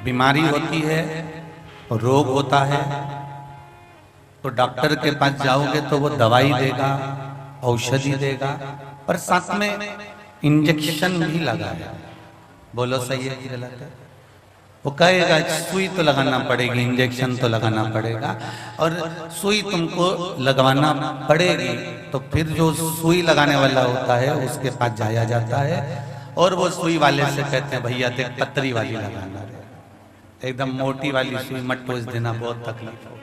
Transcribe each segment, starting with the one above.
बीमारी होती है, रोग होता है, तो डॉक्टर के पास जाओगे तो वो दवाई देगा, औषधि देगा, पर साथ में इंजेक्शन भी लगाएगा। बोलो सही है कि गलत है? वो कहेगा सुई तो लगाना पड़ेगी, इंजेक्शन तो लगाना पड़ेगा, और सुई तुमको लगवाना पड़ेगी तो फिर जो सुई लगाने वाला होता है उसके पास जाया जाता है और वो सुई वाले से कहते हैं भैया देख पतरी वाली लगाना है, एकदम मोटी वाली सुई मत ठोस देना, बहुत तकलीफ हो।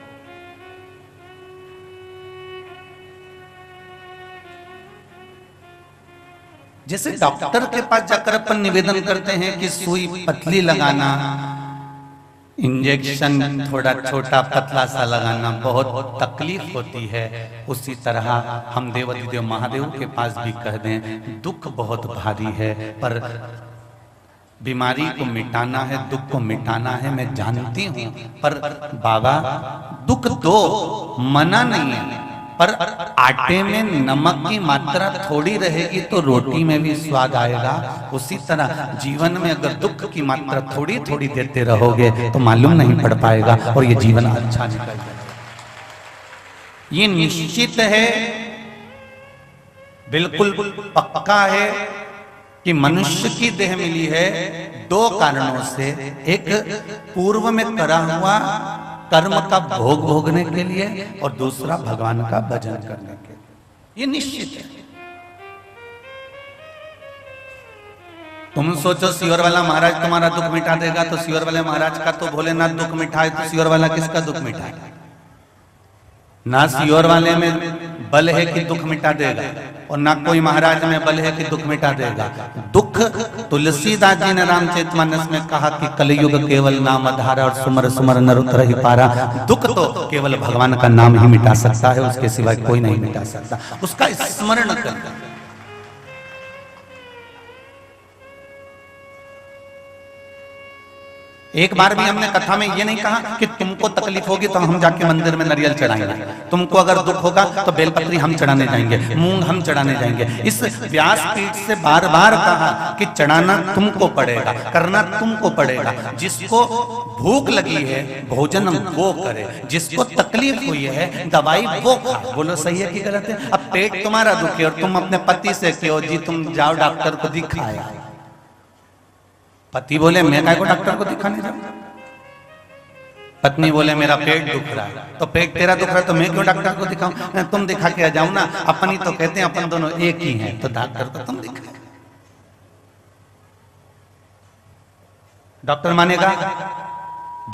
जैसे डॉक्टर के पास जाकर अपन निवेदन करते हैं कि सुई पतली लगाना, इंजेक्शन थोड़ा छोटा पतला सा लगाना, बहुत तकलीफ होती है, उसी तरह हम देवाधिदेव महादेव के पास भी कह दें दुख बहुत भारी है, पर बीमारी को मिटाना है, दुख को मिटाना है, मैं जानती हूं, पर बाबा दुख दो, मना नहीं है, पर आटे में नमक की मात्रा थोड़ी रहेगी तो रोटी में भी स्वाद आएगा। उसी तरह जीवन में अगर दुख की मात्रा थोड़ी थोड़ी देते रहोगे तो मालूम नहीं पड़ पाएगा और ये जीवन अच्छा निकलेगा। ये निश्चित है, बिल्कुल पक्का है कि मनुष्य की देह मिली है दो कारणों से, एक पूर्व में करा हुआ कर्म का भोग भोगने के लिए और दूसरा भगवान का भजन करने के लिए। ये निश्चित है। तुम सोचो सियोर वाला महाराज तुम्हारा दुख मिटा देगा, तो सियोर वाले महाराज का तो भोलेनाथ दुख मिठाए, तो सियोर वाला किसका दुख मिटाए? ना सियोर वाले में बल है कि दुख मिटा देगा और ना कोई महाराज में बल है कि दुख मिटा देगा। दुख तुलसीदास जी ने रामचरितमानस में कहा कि कलयुग केवल नाम आधारा और सुमर सुमर नर उतर ही पारा। दुख तो केवल भगवान का नाम ही मिटा सकता है, उसके सिवाय कोई नहीं मिटा सकता। उसका स्मरण करना। एक बार भी हमने कथा में ये नहीं कहा कि तुमको तकलीफ होगी तो हम जाके मंदिर में नारियल चढ़ाएंगे, तुमको अगर दुख होगा तो बेलपत्री हम चढ़ाने जाएंगे, मूंग हम चढ़ाने जाएंगे। इस व्यासपीठ से बार बार कहा कि चढ़ाना तुमको पड़ेगा, करना तुमको पड़ेगा। जिसको भूख लगी है भोजन वो करे, जिसको तकलीफ हुई है दवाई वो खाए। बोलो सही है कि गलत है? अब पेट तुम्हारा दुखे और तुम अपने पति से कहो जी तुम जाओ डॉक्टर को दिखाया, पति बोले मैं काय को डॉक्टर को दिखाने जाऊं, पत्नी बोले मेरा पेट दुख रहा है, तो पेट तेरा दुख रहा है तो मैं क्यों डॉक्टर को दिखाऊं, तुम दिखा के आ जाओ ना। अपनी तो कहते हैं अपन दोनों एक ही हैं, तो डॉक्टर को तुम दिखाओ। डॉक्टर मानेगा?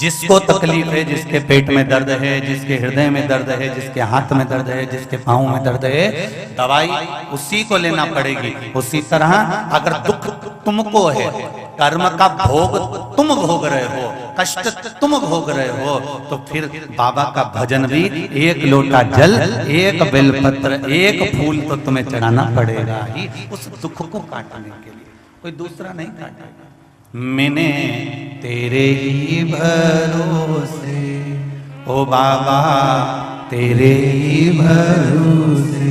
जिसको तकलीफ है, जिसके पेट में दर्द है, जिसके हृदय में दर्द है, जिसके हाथ में दर्द है, जिसके पांव में दर्द है, दवाई उसी को लेना पड़ेगी। उसी तरह अगर दुख तुमको है, कर्म का भोग तुम भोग रहे हो, कष्ट तुम भोग रहे हो, तो फिर बाबा का भजन भी एक लोटा जल, एक बेलपत्र, एक फूल तो तुम्हें चढ़ाना पड़ेगा ही उस दुख को काटने के लिए, कोई दूसरा नहीं काटेगा। मैंने तेरे ही भरोसे ओ बाबा, तेरे ही भरोसे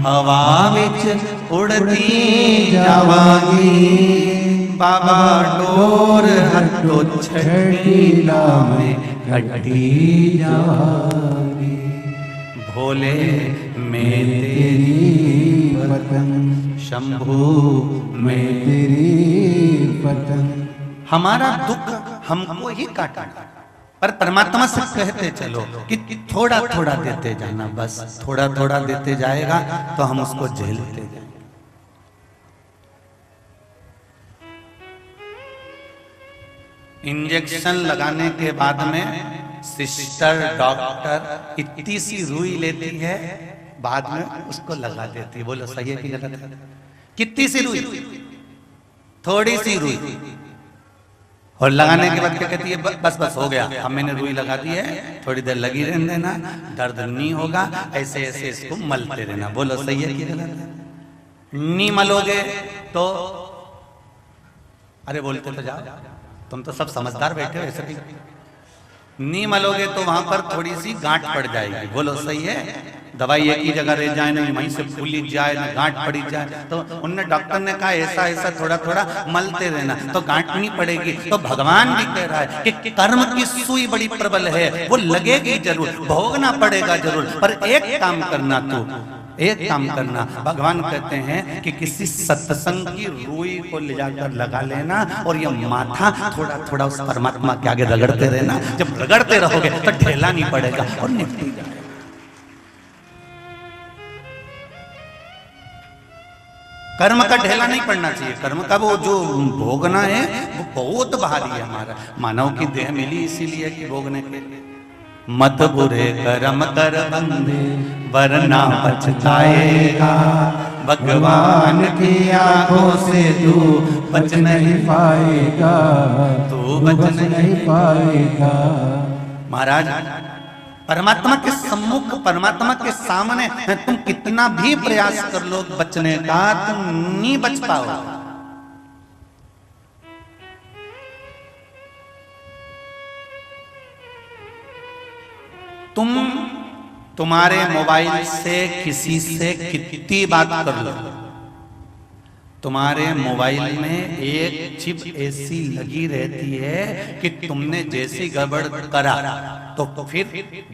हवा विच उड़ती जावांगी, बाबा डोर हटो छड़ीला में कटी जावांगी। भोले मैं तेरी पतंग, शंभू मैं तेरी पतंग। हमारा दुख हमको ही काटना, पर परमात्मा से कहते चलो कि थोड़ा थोड़ा देते जाना, बस थोड़ा थोड़ा देते जाएगा तो हम उसको झेलते जाएंगे। इंजेक्शन लगाने के बाद में सिस्टर डॉक्टर इतनी सी रुई लेती है, बाद में उसको लगा देती है। बोलो सही है कि गलत है? कितनी सी रुई? थोड़ी सी रुई, और लगाने के बाद क्या कहती है? बस बस हो गया, अब मैंने रुई लगा दी है, थोड़ी देर लगी रहने देना, दर्द नहीं होगा, ऐसे ऐसे इसको मलते रहना। बोलो सही है कि गलत है? नहीं मलोगे तो अरे बोलते तो जाओ, तुम तो सब समझदार बैठे हो, ऐसे नहीं मलोगे तो वहां पर थोड़ी सी गांठ पड़ जाएगी। बोलो सही है? दवाई एक ही जगह रह जाए, नहीं वहीं से फूली जाए, ना गांठ पड़ी जाए। तो उनने डॉक्टर ने कहा ऐसा ऐसा थोड़ा थोड़ा मलते रहना तो गांठ नहीं पड़ेगी। तो भगवान भी कह रहा है कि कर्म की सुई बड़ी प्रबल है, वो लगेगी जरूर, भोगना पड़ेगा जरूर, पर एक काम करना तू, एक काम करना। भगवान कहते हैं कि किसी सत्संग की रुई को ले जाकर लगा लेना और ये माथा थोड़ा थोड़ा उस परमात्मा के आगे रगड़ते रहना। जब रगड़ते रहोगे तो ढेला नहीं पड़ेगा और निपटी जाएगा। कर्म का ढेला नहीं पड़ना चाहिए। कर्म का वो जो भोगना है वो बहुत भारी है। हमारा मानव की देह मिली इसीलिए कि भोगने के लिए। मत बुरे कर्म कर बंदे वरना पछताएगा, भगवान की आंखों से तू बच नहीं पाएगा, तू बच नहीं पाएगा। महाराज परमात्मा के सम्मुख, परमात्मा के सामने तुम कितना भी प्रयास कर लो बचने का, तुम नहीं बच पाओ। तुम तुम्हारे मोबाइल से किसी से कितनी बात कर लो, तुम्हारे मोबाइल में एक चिप ऐसी लगी रहती है कि तुमने जैसी गड़बड़ करा तो फिर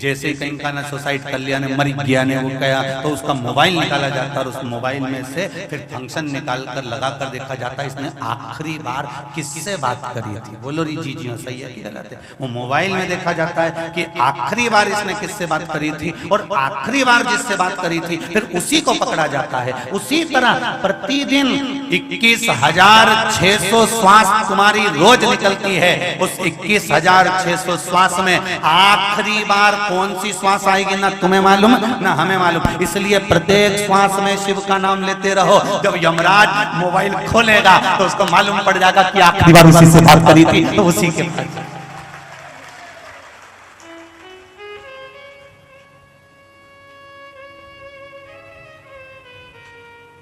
जैसे कहीं का ना सुसाइड कर लिया ने, मर गया ने, वो कहा तो उसका मोबाइल निकाला जाता और उस मोबाइल में से फिर फंक्शन निकाल कर लगा कर देखा जाता है इसने आखिरी बार किससे बात करी थी। बोलो री जी जी सही है कि गलत है? वो मोबाइल में देखा जाता है कि आखिरी बार इसने किससे बात करी थी और आखिरी बार जिससे बात करी थी फिर उसी को पकड़ा जाता है। उसी तरह प्रतिदिन 21,600 श्वास तुम्हारी रोज निकलती है। उस 21,600 श्वास में आखिरी बार कौन सी श्वास आएगी ना तुम्हें मालूम ना हमें मालूम। इसलिए प्रत्येक श्वास में शिव का नाम लेते रहो। जब यमराज मोबाइल खोलेगा तो उसको मालूम पड़ जाएगा कि आखिरी बार उसी से बात करी थी, तो उसी के पास।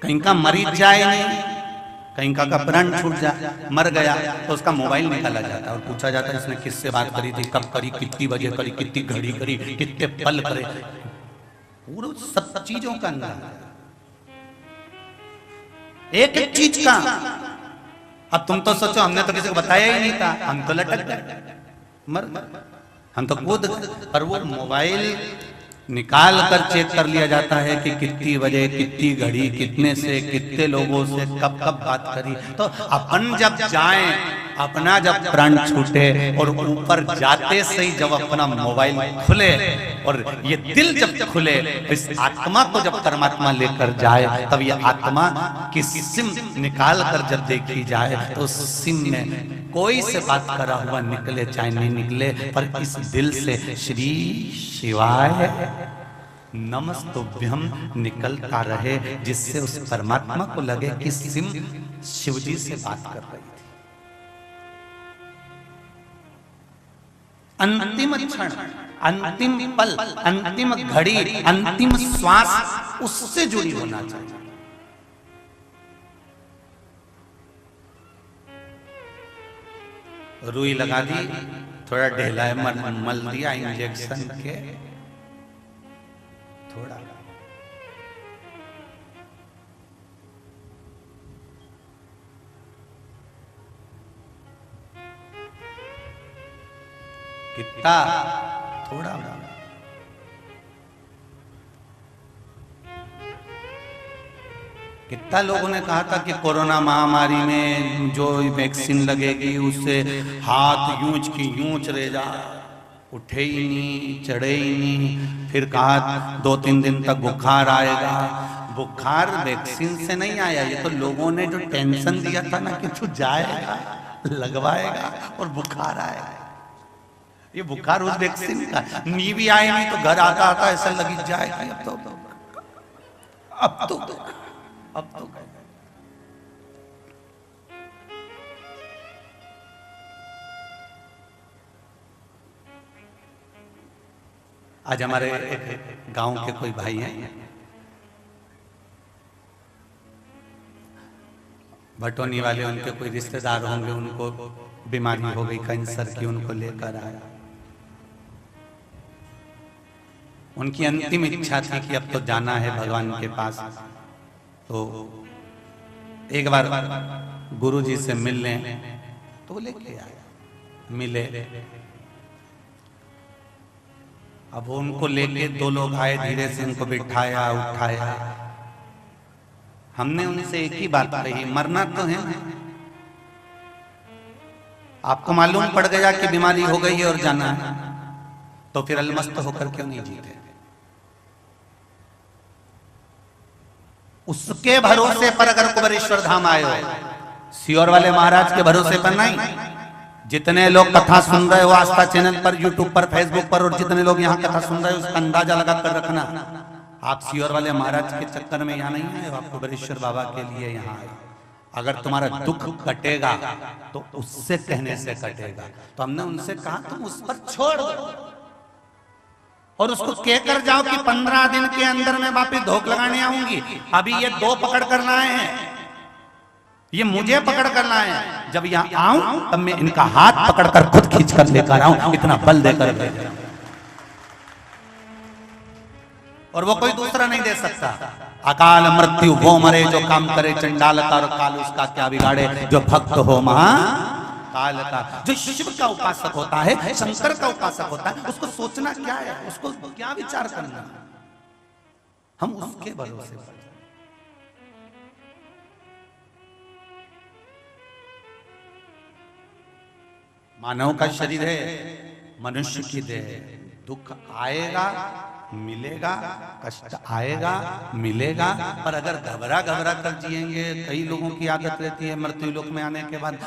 कहीं का मरीज जाए नहीं, कहीं का प्राण छूट जाए, मर गया तो उसका मोबाइल निकाला जाता है और पूछा जाता है इसने किससे बात करी थी, कब करी, कितनी बजे करी, कितनी घड़ी करी, कितने पल करे, पूरा सब चीजों का अंदर, एक एक चीज का। अब तुम तो सोचो हमने तो किसी को बताया ही नहीं था, हम तो लटक गए, मर हम तो कूद। पर वो मोबाइल निकाल कर चेक कर लिया जाता है कि कितनी बजे, कितनी घड़ी, कितने से कितने लोगों से कब कब बात करी। तो अपन जब जाएं, अपना जब प्राण छूटे और ऊपर जाते से ही जब अपना मोबाइल खुले और ये दिल जब खुले, इस आत्मा को जब परमात्मा लेकर जाए, तब ये आत्मा की सिम निकाल कर जब देखी जाए तो सिम में कोई से बात करा हुआ निकले चाहे नहीं निकले, पर इस दिल से श्री शिवाय नमस्तुभ्यम निकलता रहे, जिससे उस परमात्मा को लगे कि सिम शिवजी से बात कर रही थी। अंतिम क्षण, अंतिम पल, अंतिम घड़ी, अंतिम श्वास उससे जुड़ी होना चाहिए। रुई लगा दी, थोड़ा ढेला मल दिया इंजेक्शन के, थोड़ा कितना, थोड़ा कितना लोगों ने कहा था कि कोरोना महामारी में जो वैक्सीन लगेगी उससे हाथ यूंच की यूंच रह जा, उठे ही नहीं, चढ़े ही नहीं। फिर कहा 2-3 दिन तक बुखार आएगा। बुखार वैक्सीन से नहीं आया, ये तो लोगों ने जो टेंशन दिया था ना कि तू जाएगा, लगवाएगा और बुखार आएगा। ये बुखार उस वैक्सीन का नी भी आए नहीं तो घर आता आता ऐसा लगी जाएगा अब तो आज हमारे एक गांव के कोई भाई हैं, भटोनी वाले, उनके कोई रिश्तेदार होंगे, उनको बीमारी हो गई कैंसर की, उनको लेकर आया। उनकी अंतिम इच्छा थी कि अब तो जाना है भगवान के पास, तो एक बार गुरु जी से मिल लें, तो लेके आए, मिले। अब उनको लेके दो लोग आए, धीरे से उनको बिठाया उठाया। हमने उनसे एक ही बात कही, मरना तो है, आपको मालूम पड़ गया कि बीमारी हो गई है और जाना है, तो फिर अलमस्त होकर क्यों नहीं जीते? उसके भरोसे पर अगर कुबेरेश्वर धाम आए हो, सियोर वाले महाराज के भरोसे पर नहीं। जितने लोग कथा सुन रहे हो आस्था चैनल पर, यूट्यूब पर, फेसबुक पर, और जितने लोग यहाँ कथा सुन रहे हो उसका अंदाजा लगा कर रखना, आप सियोर वाले महाराज के चक्कर में यहाँ नहीं आए हो, आप कुबेरेश्वर बाबा के लिए यहाँ आए। अगर तुम्हारा दुख कटेगा तो उससे कहने से कटेगा। तो हमने उनसे कहा तुम उस पर छोड़ दो और उसको कहकर जाओ कि 15 दिन के अंदर मैं वापिस धोख लगाने आऊंगी। अभी ये दो पकड़ कर लाए हैं, ये मुझे पकड़ कर लाए हैं, जब यहाँ आऊं तब मैं इनका हाथ पकड़कर खुद खींच कर लेकर आऊं, इतना बल देकर भेज। और वो कोई दूसरा नहीं दे सकता। अकाल मृत्यु वो मरे जो काम करे चंडाल का, और काल उसका क्या बिगाड़े जो भक्त हो महा काल का। जो शिव का उपासक होता है, शंकर का उपासक होता है, उसको सोचना क्या है, उसको क्या विचार करना, हम उसके भरोसे पर। मानव का शरीर है, मनुष्य की देह, दुख आएगा मिलेगा, कष्ट आएगा मिलेगा, पर अगर घबरा घबरा कर जिएंगे। कई लोगों की आदत रहती है मृत्यु लोक में आने के बाद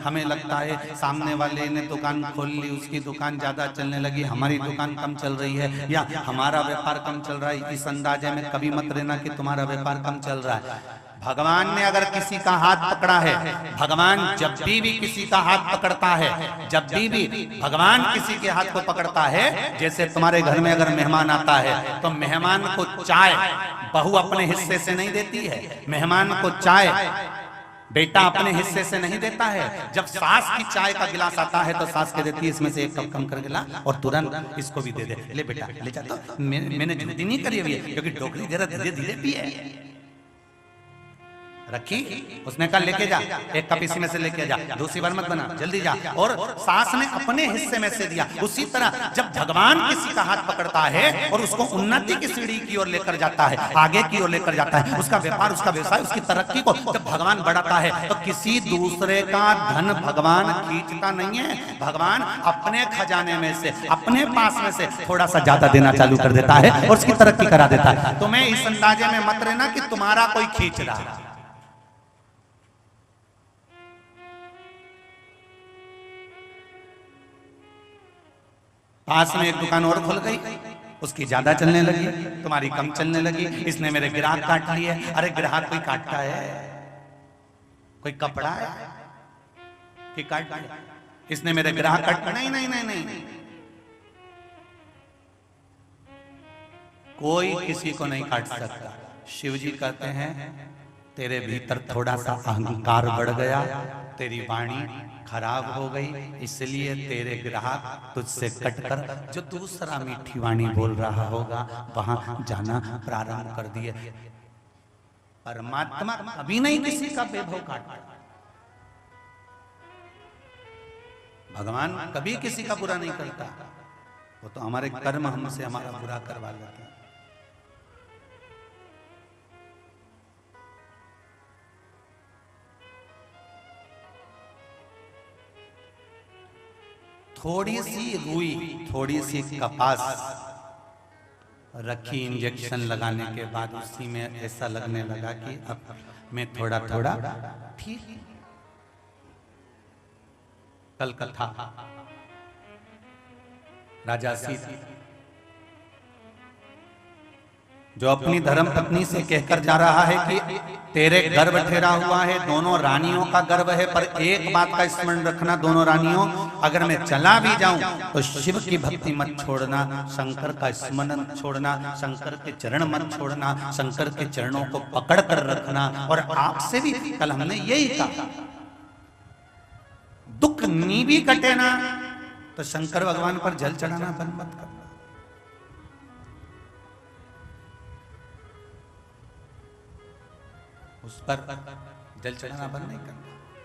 हमें लगता है सामने वाले ने दुकान खोल ली, उसकी दुकान ज्यादा चलने लगी, हमारी दुकान कम चल रही है, या हमारा व्यापार कम चल रहा है। इस अंदाजे में कभी मत रहना कि तुम्हारा व्यापार कम चल रहा है। भगवान ने अगर किसी का हाथ पकड़ा है, भगवान जब भी किसी का हाथ पकड़ता है, जब भी भगवान किसी के हाथ को पकड़ता है, जैसे तुम्हारे घर में अगर मेहमान आता है तो मेहमान को चाय बहू अपने हिस्से से नहीं देती है, मेहमान को चाय बेटा अपने हिस्से से नहीं देता है। जब सास की चाय का गिलास आता है तो सास के देती है इसमें से एक कप कम कर गिला और तुरंत इसको भी दे दे, ले बेटा ले जा। तो मैंने झूठी नहीं करी हुई है, क्योंकि टोकरी जरा धीरे धीरे पिए रखी, उसने कहा लेके जा, एक कप इसी में से लेके जा, दूसरी बार मत बना, जल्दी जा। और सास ने अपने हिस्से में से दिया। उसी तरह जब भगवान किसी का हाथ पकड़ता है और उसको उन्नति की सीढ़ी की ओर लेकर जाता है, आगे की ओर लेकर जाता है, उसका व्यापार, उसका व्यवसाय, उसकी तरक्की को जब भगवान बढ़ाता है, तो किसी दूसरे का धन भगवान खींचता नहीं है। भगवान अपने खजाने में से, अपने पास में से थोड़ा सा ज्यादा देना चालू कर देता है और उसकी तरक्की करा देता है। तो मैं इस अंदाजे में मत रहना कि तुम्हारा कोई खींच रहा है। पास में एक दुकान और खुल गई, उसकी ज्यादा चलने लगी, तुम्हारी कम चलने लगी। इसने मेरे ग्राहक काट लिए। अरे ग्राहक कोई काटता है? कोई कपड़ा है कि काट दिया? इसने मेरे ग्राहक काट, नहीं नहीं नहीं नहीं, कोई किसी को नहीं काट सकता। शिव जी कहते हैं तेरे भीतर थोड़ा सा अहंकार बढ़ गया, तेरी वाणी खराब हो गई, इसलिए तेरे ग्राहक तुझसे कटकर जो दूसरा मीठी वाणी बोल रहा होगा वहां जाना प्रारंभ कर दिए। परमात्मा कभी नहीं किसी का वैभव काटता, भगवान कभी किसी का बुरा नहीं करता। वो तो हमारे कर्म हमसे हमारा बुरा करवा लेते हैं। थोड़ी सी रुई, थोड़ी सी कपास रखी, इंजेक्शन लगाने के बाद उसी में ऐसा लगने लगा कि अब मैं थोड़ा थोड़ा ठीक। कल कथा राजा सीता जो अपनी धर्म पत्नी से कहकर जा रहा है कि तेरे गर्भ ठहरा हुआ है, दोनों रानियों का गर्भ है, पर एक बात का स्मरण रखना, दोनों रानियों अगर मैं चला भी जाऊं तो शिव की भक्ति मत छोड़ना, शंकर का स्मरण छोड़ना, शंकर के चरण मत छोड़ना, शंकर के चरणों को पकड़ कर रखना। और आपसे भी कल हमने यही कहा, दुख नी भी कटे ना तो शंकर भगवान पर जल चढ़ाना बंद मत करना। उस पर जल चढ़ाना बंद नहीं करना,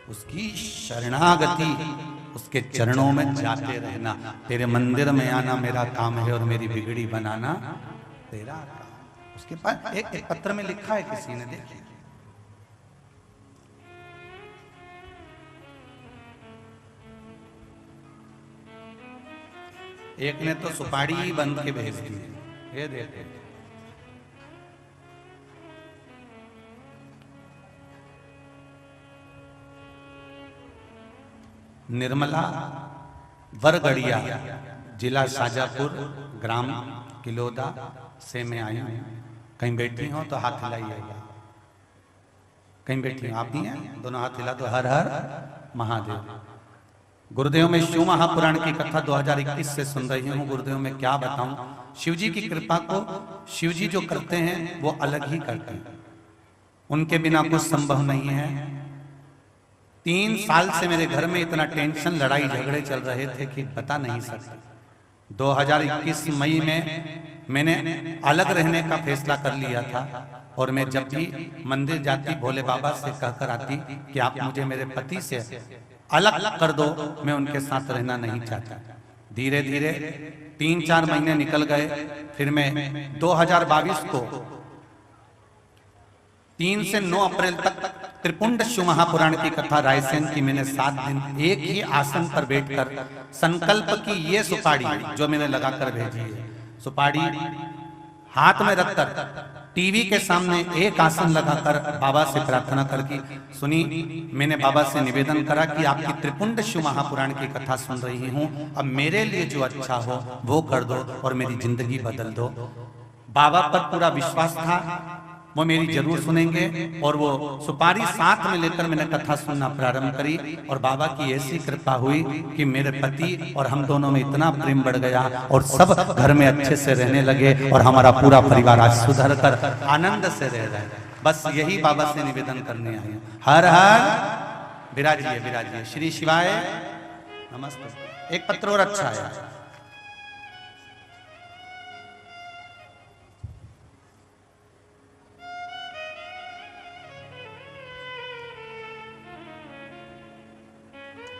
उसकी शरणागति, उसके चरणों में जाते रहना। तेरे मंदिर में आना मेरा काम है और मेरी बिगड़ी बनाना तेरा काम। उसके पास एक पत्र में लिखा है, किसी ने देखा, एक ने तो सुपारी ही बंद के भेज दी। ये देखो, निर्मला वरगड़िया, जिला शाजापुर, ग्राम किलोदा से मैं आई हूं। कहीं बैठी हो तो हाथ हिलाइएगा। कहीं बैठी हो आप भी हैं, दोनों हाथ हिला दो। हर हर महादेव। गुरुदेव में शिव महापुराण की कथा 2021 से सुन रही हूँ। गुरुदेव में क्या बताऊं, शिव जी की कृपा को शिव जी जो करते हैं वो अलग ही करते हैं, उनके बिना कुछ संभव नहीं है। 3 साल से मेरे घर में इतना टेंशन, लड़ाई झगड़े चल रहे थे कि बता नहीं सकते। 2021 मई में मैंने अलग रहने का फैसला कर लिया था और मैं जब भी मंदिर जाती भोले बाबा से कहकर आती कि आप मुझे मेरे पति से अलग कर दो, मैं उनके साथ रहना नहीं चाहता। धीरे धीरे 3-4 महीने निकल गए। फिर मैं 2022 को 3 से 9 अप्रैल तक त्रिपुंड शिव महापुराण की कथा रायसेन की मैंने 7 दिन एक ही आसन पर बैठकर संकल्प की ये सुपारी जो मैंने लगाकर भेजी है, सुपारी हाथ में रखकर टीवी के सामने एक आसन लगाकर बाबा से प्रार्थना करके सुनी। मैंने बाबा से निवेदन करा कि आपकी त्रिपुंड शिव महापुराण की कथा सुन रही हूं, अब मेरे लिए जो अच्छा हो वो कर दो और मेरी जिंदगी बदल दो। बाबा पर पूरा विश्वास था, वो मेरी जरूर सुनेंगे। और वो सुपारी साथ में लेकर मैंने कथा सुनना प्रारंभ करी और बाबा की ऐसी कृपा हुई कि मेरे पति और हम दोनों में इतना प्रेम बढ़ गया और सब घर में अच्छे से रहने लगे और हमारा पूरा परिवार आज सुधर कर आनंद से रह रहा है। बस यही बाबा से निवेदन करने आए। हर हर विराजिए, विराजिए। श्री शिवाय नमस्ते। एक पत्र और अच्छा है,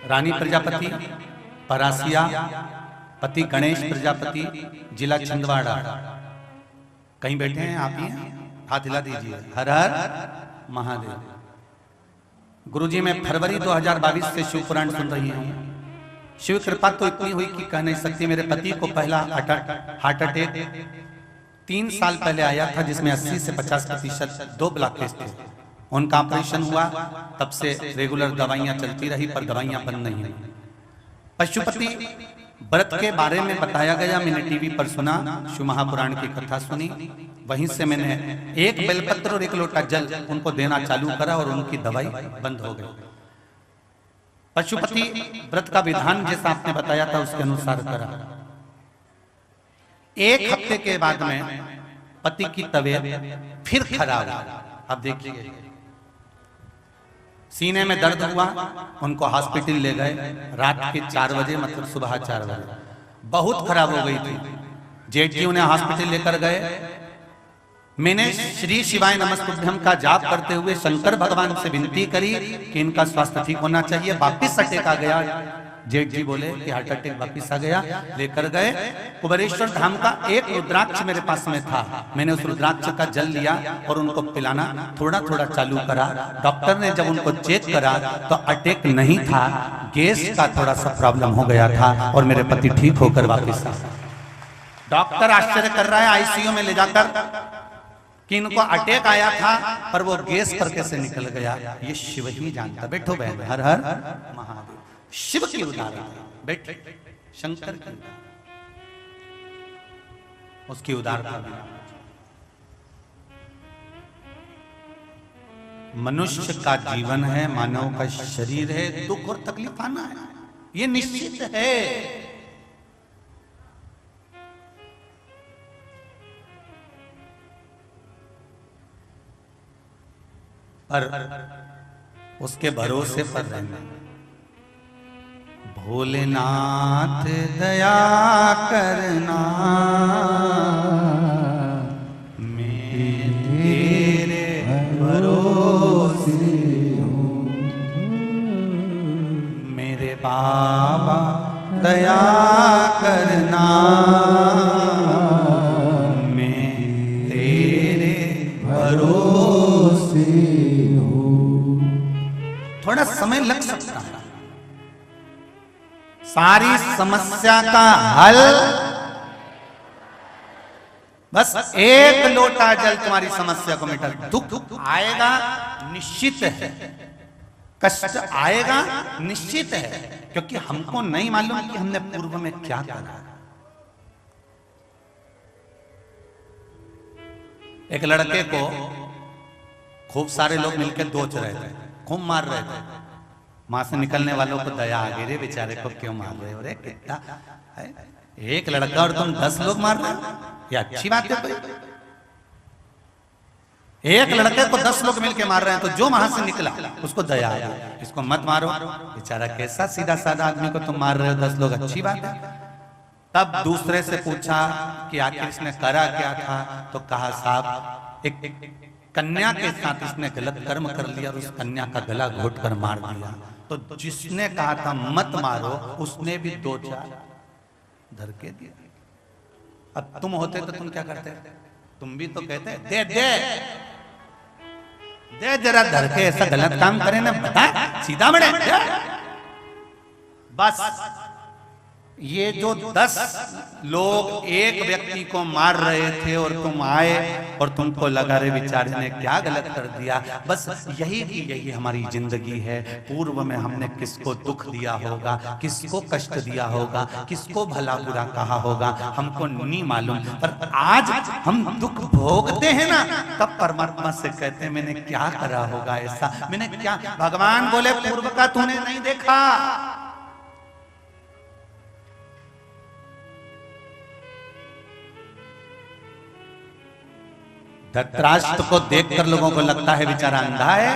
रानी प्रजापति, परासिया, पति गणेश प्रजापति, जिला छिंदवाड़ा। कहीं बैठे हैं आप ही हैं, हाथ हिला दीजिए। हर हर महादेव। गुरुजी मैं फरवरी 2022 से शिव पुराण सुन रही हूँ। शिव कृपा तो इतनी हुई कि कह नहीं सकती। मेरे पति को पहला हार्ट अटैक 3 साल पहले आया था, जिसमें 80 से 50% 2 ब्लॉकेज थे। उनका ऑपरेशन हुआ, तब से रेगुलर दवाइयां चलती रही पर दवाइयां बंद नहीं हुई। पशुपति व्रत के बारे में बताया गया, मैंने टीवी पर सुना, शिव महापुराण की कथा सुनी। वहीं से मैंने 1 बेलपत्र और 1 लोटा जल उनको देना चालू करा और उनकी दवाई बंद हो गई। पशुपति व्रत का विधान जैसा आपने बताया था उसके अनुसार करा। 1 हफ्ते के बाद में पति की तबीयत फिर खराब हुई। अब देखिए, सीने में दर्द हुआ, उनको हॉस्पिटल ले गए। रात के 4 बजे, मतलब सुबह 4 बजे, बहुत खराब हो गई थी। जेठ जी उन्हें हॉस्पिटल लेकर गए। मैंने श्री शिवाय नमस्तुभ्यम का जाप करते हुए शंकर भगवान से विनती करी कि इनका स्वास्थ्य ठीक होना चाहिए। वापिस अटैक आ गया। जेठ जी बोले कि हार्ट अटैक वापिस आ गया। लेकर गए कुबेरेश्वर धाम का एक रुद्राक्ष मेरे पास में था। मैंने उस रुद्राक्ष का जल लिया और उनको पिलाना थोड़ा थोड़ा चालू करा। डॉक्टर ने जब उनको चेक करा तो अटैक नहीं था, गैस का थोड़ा सा प्रॉब्लम हो गया था और मेरे पति ठीक होकर वापिस आ। डॉक्टर आश्चर्य कर रहा है आईसीयू में ले जाकर कि इनको अटैक आया था पर वो गैस पर कैसे निकल गया, ये शिव ही जानता। बैठो बहन। हर हर महादेव। शिव की उदारता, बैठ। शंकर की उसकी उदारता। मनुष्य का जीवन है, मानव का शरीर है, दुख और तकलीफ आना है, ये निश्चित है। पर उसके भरोसे पर रहना। भोलेनाथ दया करना, मैं तेरे भरोसे दया करना, मैं तेरे भरोसे हूँ। थोड़ा समय लग सकता है, सारी समस्या का हल बस एक लोटा जल तुम्हारी समस्या को मिटा। दुख आएगा निश्चित है, कष्ट आएगा निश्चित है, क्योंकि हमको नहीं मालूम कि हमने पूर्व में क्या करा। एक लड़के को खूब सारे लोग मिलकर दोच रहे थे, खूब मार रहे थे। मां से निकलने वालों को दया आ गई, रे बेचारे को क्यों मार रहे हो रे, कितना है? एक लड़का और तुम 10 लोग मार रहे हो, ये अच्छी बात है कोई? एक लड़के को 10 लोग मिलके मार रहे हैं, तो जो वहां से निकला उसको दया आ गई, इसको मत मारो, बेचारा कैसा सीधा साधा आदमी को तुम मार रहे हो 10 लोग, अच्छी बात है। तब दूसरे से पूछा कि आखिर इसने करा क्या था, तो कहा साहब एक कन्या के साथ इसने गलत कर्म कर लिया और उस कन्या का गला घोट कर मार दिया। तो जिसने कहा था मत मारो, उसने भी 2-4 धरके दिया। अब तुम होते तो तुम क्या करते? तुम भी तो कहते दे दे दे जरा धरके, ऐसा गलत काम करे ना, बता सीधा बड़े। बस ये जो 10 लोग एक व्यक्ति को मार रहे थे और तुम आए और तुमको लगा रे बेचारे ने क्या गलत कर दिया, बस यही की यही हमारी जिंदगी है। पूर्व में हमने किसको दुख दिया होगा, किसको कष्ट दिया होगा, किसको भला बुरा कहा होगा, हमको नहीं मालूम। पर आज हम दुख भोगते हैं ना, तब परमात्मा से कहते हैं मैंने क्या करा होगा ऐसा, मैंने क्या। भगवान बोले पूर्व का तूने नहीं देखा, धृतराष्ट्र को देखकर लोगों को लगता है बेचारा अंधा है।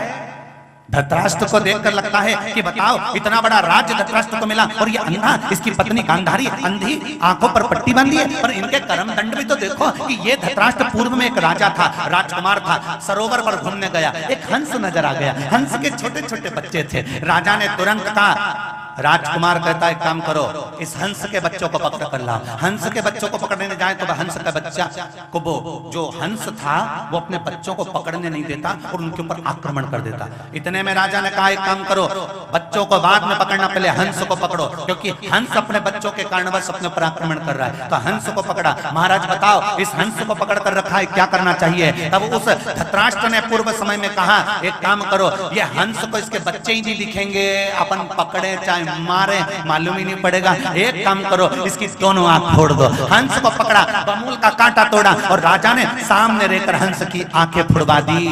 धृतराष्ट्र को देखकर लगता है कि बताओ इतना बड़ा राज्य धृतराष्ट्र को मिला और ये अंधा, इसकी पत्नी गांधारी अंधी, आंखों पर पट्टी बांधी है। पर इनके कर्म दंड भी तो देखो कि ये धृतराष्ट्र पूर्व में एक राजा था, राजकुमार था, सरोवर पर घूमने गया, एक हंस नजर आ गया, हंस के छोटे छोटे बच्चे थे। राजा ने तुरंत कहा, राजकुमार कहता है काम करो, इस हंस के बच्चों को पकड़ कर लाओ। हंस के बच्चों को पकड़ने जाए तो हंस का बच्चा को वो जो हंस था वो अपने बच्चों को पकड़ने नहीं देता और उनके ऊपर आक्रमण कर देता। इतने में राजा ने कहा एक काम करो, बच्चों को बाद में पकड़ना, पहले हंस को पकड़ो, क्योंकि हंस अपने बच्चों के कारणवश अपने ऊपर आक्रमण कर रहा है। तो हंस को पकड़ा। महाराज बताओ इस हंस को पकड़ कर रखा है, क्या करना चाहिए? तब उस धृतराष्ट्र ने पूर्व समय में कहा एक काम करो, ये हंस को इसके बच्चे ही नहीं दिखेंगे, अपन पकड़े चाहे मारे मालूम ही नहीं पड़ेगा। एक काम करो, इसकी दोनों आंख फोड़ दो। हंस को पकड़ा, बमूल का कांटा तोड़ा और राजा ने सामने रहकर हंस की आंखें फुड़वा दी।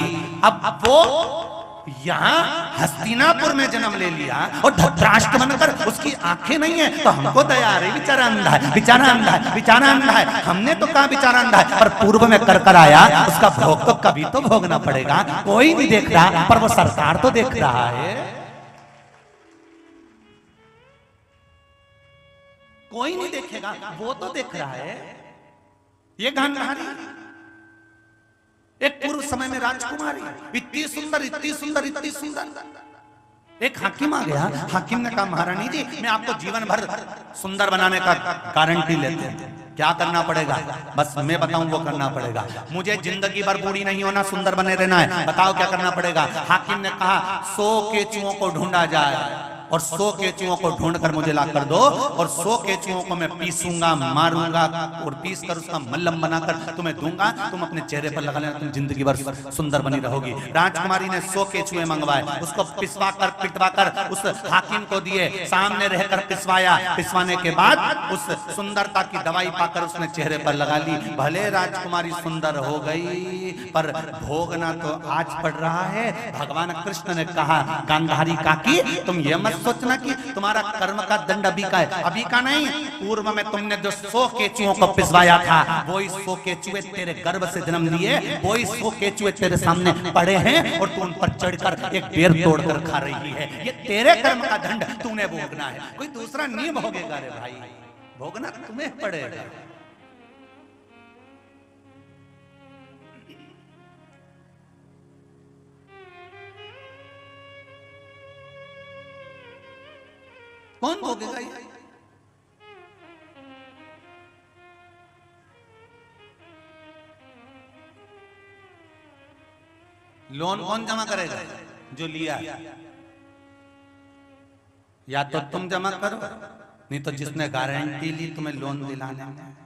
अब वो यहाँ हस्तिनापुर में जन्म ले लिया और धृतराष्ट्र बनकर उसकी आंखें नहीं है, तो हमको दया आ रही, बेचारा अंधा है, बेचारा अंधा है, बेचारा अंधा है। हमने तो कहा बेचारा अंधा है, पर पूर्व में कर आया, उसका भोग तो कभी तो भोगना पड़ेगा। कोई नहीं देख रहा, पर वो सरकार तो देख रहा है। कोई नहीं देखेगा, वो तो देख रहा है। ये गांधारी एक पूर्व समय में राजकुमारी, इतनी सुंदर, इतनी सुंदर, इतनी सुंदर। एक हाकिम आ गया, हाकिम ने कहा महारानी जी मैं आपको जीवन भर सुंदर बनाने का गारंटी लेते हैं, क्या करना पड़ेगा? बस मैं बताऊं वो करना पड़ेगा, मुझे जिंदगी भर बूढ़ी नहीं होना, सुंदर बने रहना है, बताओ क्या करना पड़ेगा? हाकिम ने कहा 100 केचुओं को ढूंढा जाए और 100 केचुओं को ढूंढकर मुझे ला कर दो और 100 केचुओं को मैं पीसूंगा, मारूंगा और पीस कर उसका मल्लम बनाकर तुम्हें दूंगा, तुम अपने चेहरे पर लगा लेना, तुम जिंदगी भर सुंदर बनी रहोगी। राजकुमारी ने 100 केचुए मंगवाए, उसको पिसवा कर पिटवा कर उस हाकिम को दिए, सामने रहकर पिसवाया। पिसवाने के बाद उस सुंदरता की दवाई पाकर उसने चेहरे पर लगा ली। भले राजकुमारी सुंदर हो गई, पर भोगना तो आज पड़ रहा है। भगवान कृष्ण ने कहा गांधारी काकी तुम ये मत सोचना कि तुम्हारा कर्म का दंड अभी का है, अभी का नहीं। पूर्व में तुमने जो 100 केचुओं को पिसवाया था, वही 100 केचुए तेरे गर्भ से जन्म लिए, वही 100 केचुए तेरे सामने पड़े हैं और तू उन पर चढ़कर एक बेर तोड़कर खा रही है। ये तेरे कर्म का दंड तूने भोगना है, कोई दूसरा नहीं भोगेगा रे भाई, भोगना तुम्हें पड़ेगा। कौन भोगेगा ये? लोन कौन जमा करेगा? जो लिया। या तो तुम जमा करो, नहीं तो जिसने गारंटी ली तुम्हें लोन दिलाने में,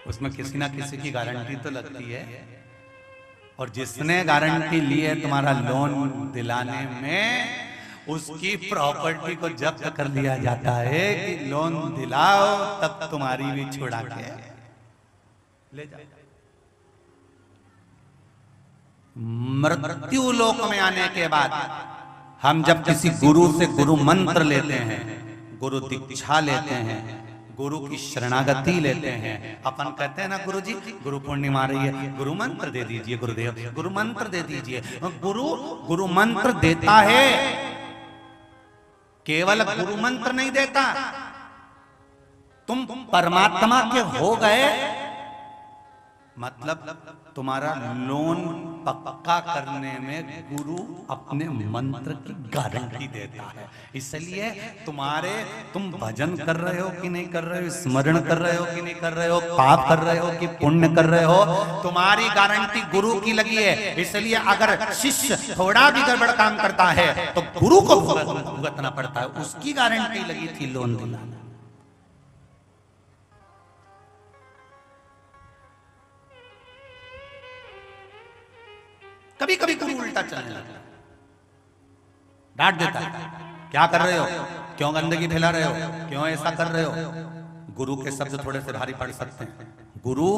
उसमें किसी ना किसी की गारंटी तो लगती है। और जिसने गारंटी ली है तुम्हारा लोन दिलाने में, उसकी प्रॉपर्टी को जब्त कर लिया जाता है कि लोन दिलाओ तब तुम्हारी भी छुड़ा के ले जाओ। मृत्यु लोक में आने के बाद हम जब किसी गुरु से गुरु मंत्र लेते हैं, गुरु दीक्षा लेते हैं, गुरु की शरणागति लेते हैं, अपन कहते हैं ना गुरु जी गुरु पूर्णिमा रही है, गुरु मंत्र दे दीजिए गुरुदेव, गुरु मंत्र दे दीजिए। गुरु मंत्र देता है, केवल गुरु मंत्र नहीं देता। तुम परमात्मा के हो गए मतलब तुम्हारा लोन पक्का करने में गुरु अपने मंत्र की गारंटी देता है। इसलिए तुम भजन कर रहे हो कि नहीं कर रहे हो, स्मरण कर रहे हो कि नहीं कर रहे हो, पाप कर रहे हो कि पुण्य कर रहे हो, तुम्हारी गारंटी गुरु की लगी है। इसलिए अगर शिष्य थोड़ा भी गड़बड़ काम करता है तो गुरु को भुगतना पड़ता है, उसकी गारंटी लगी थी लोन दिलाना। कभी कभी गुरु उल्टा चलने लगता है, डांट देता है, क्या कर रहे हो, क्यों गंदगी फैला रहे हो, क्यों ऐसा कर रहे हो। गुरु के शब्द थोड़े से भारी पड़ सकते हैं। गुरु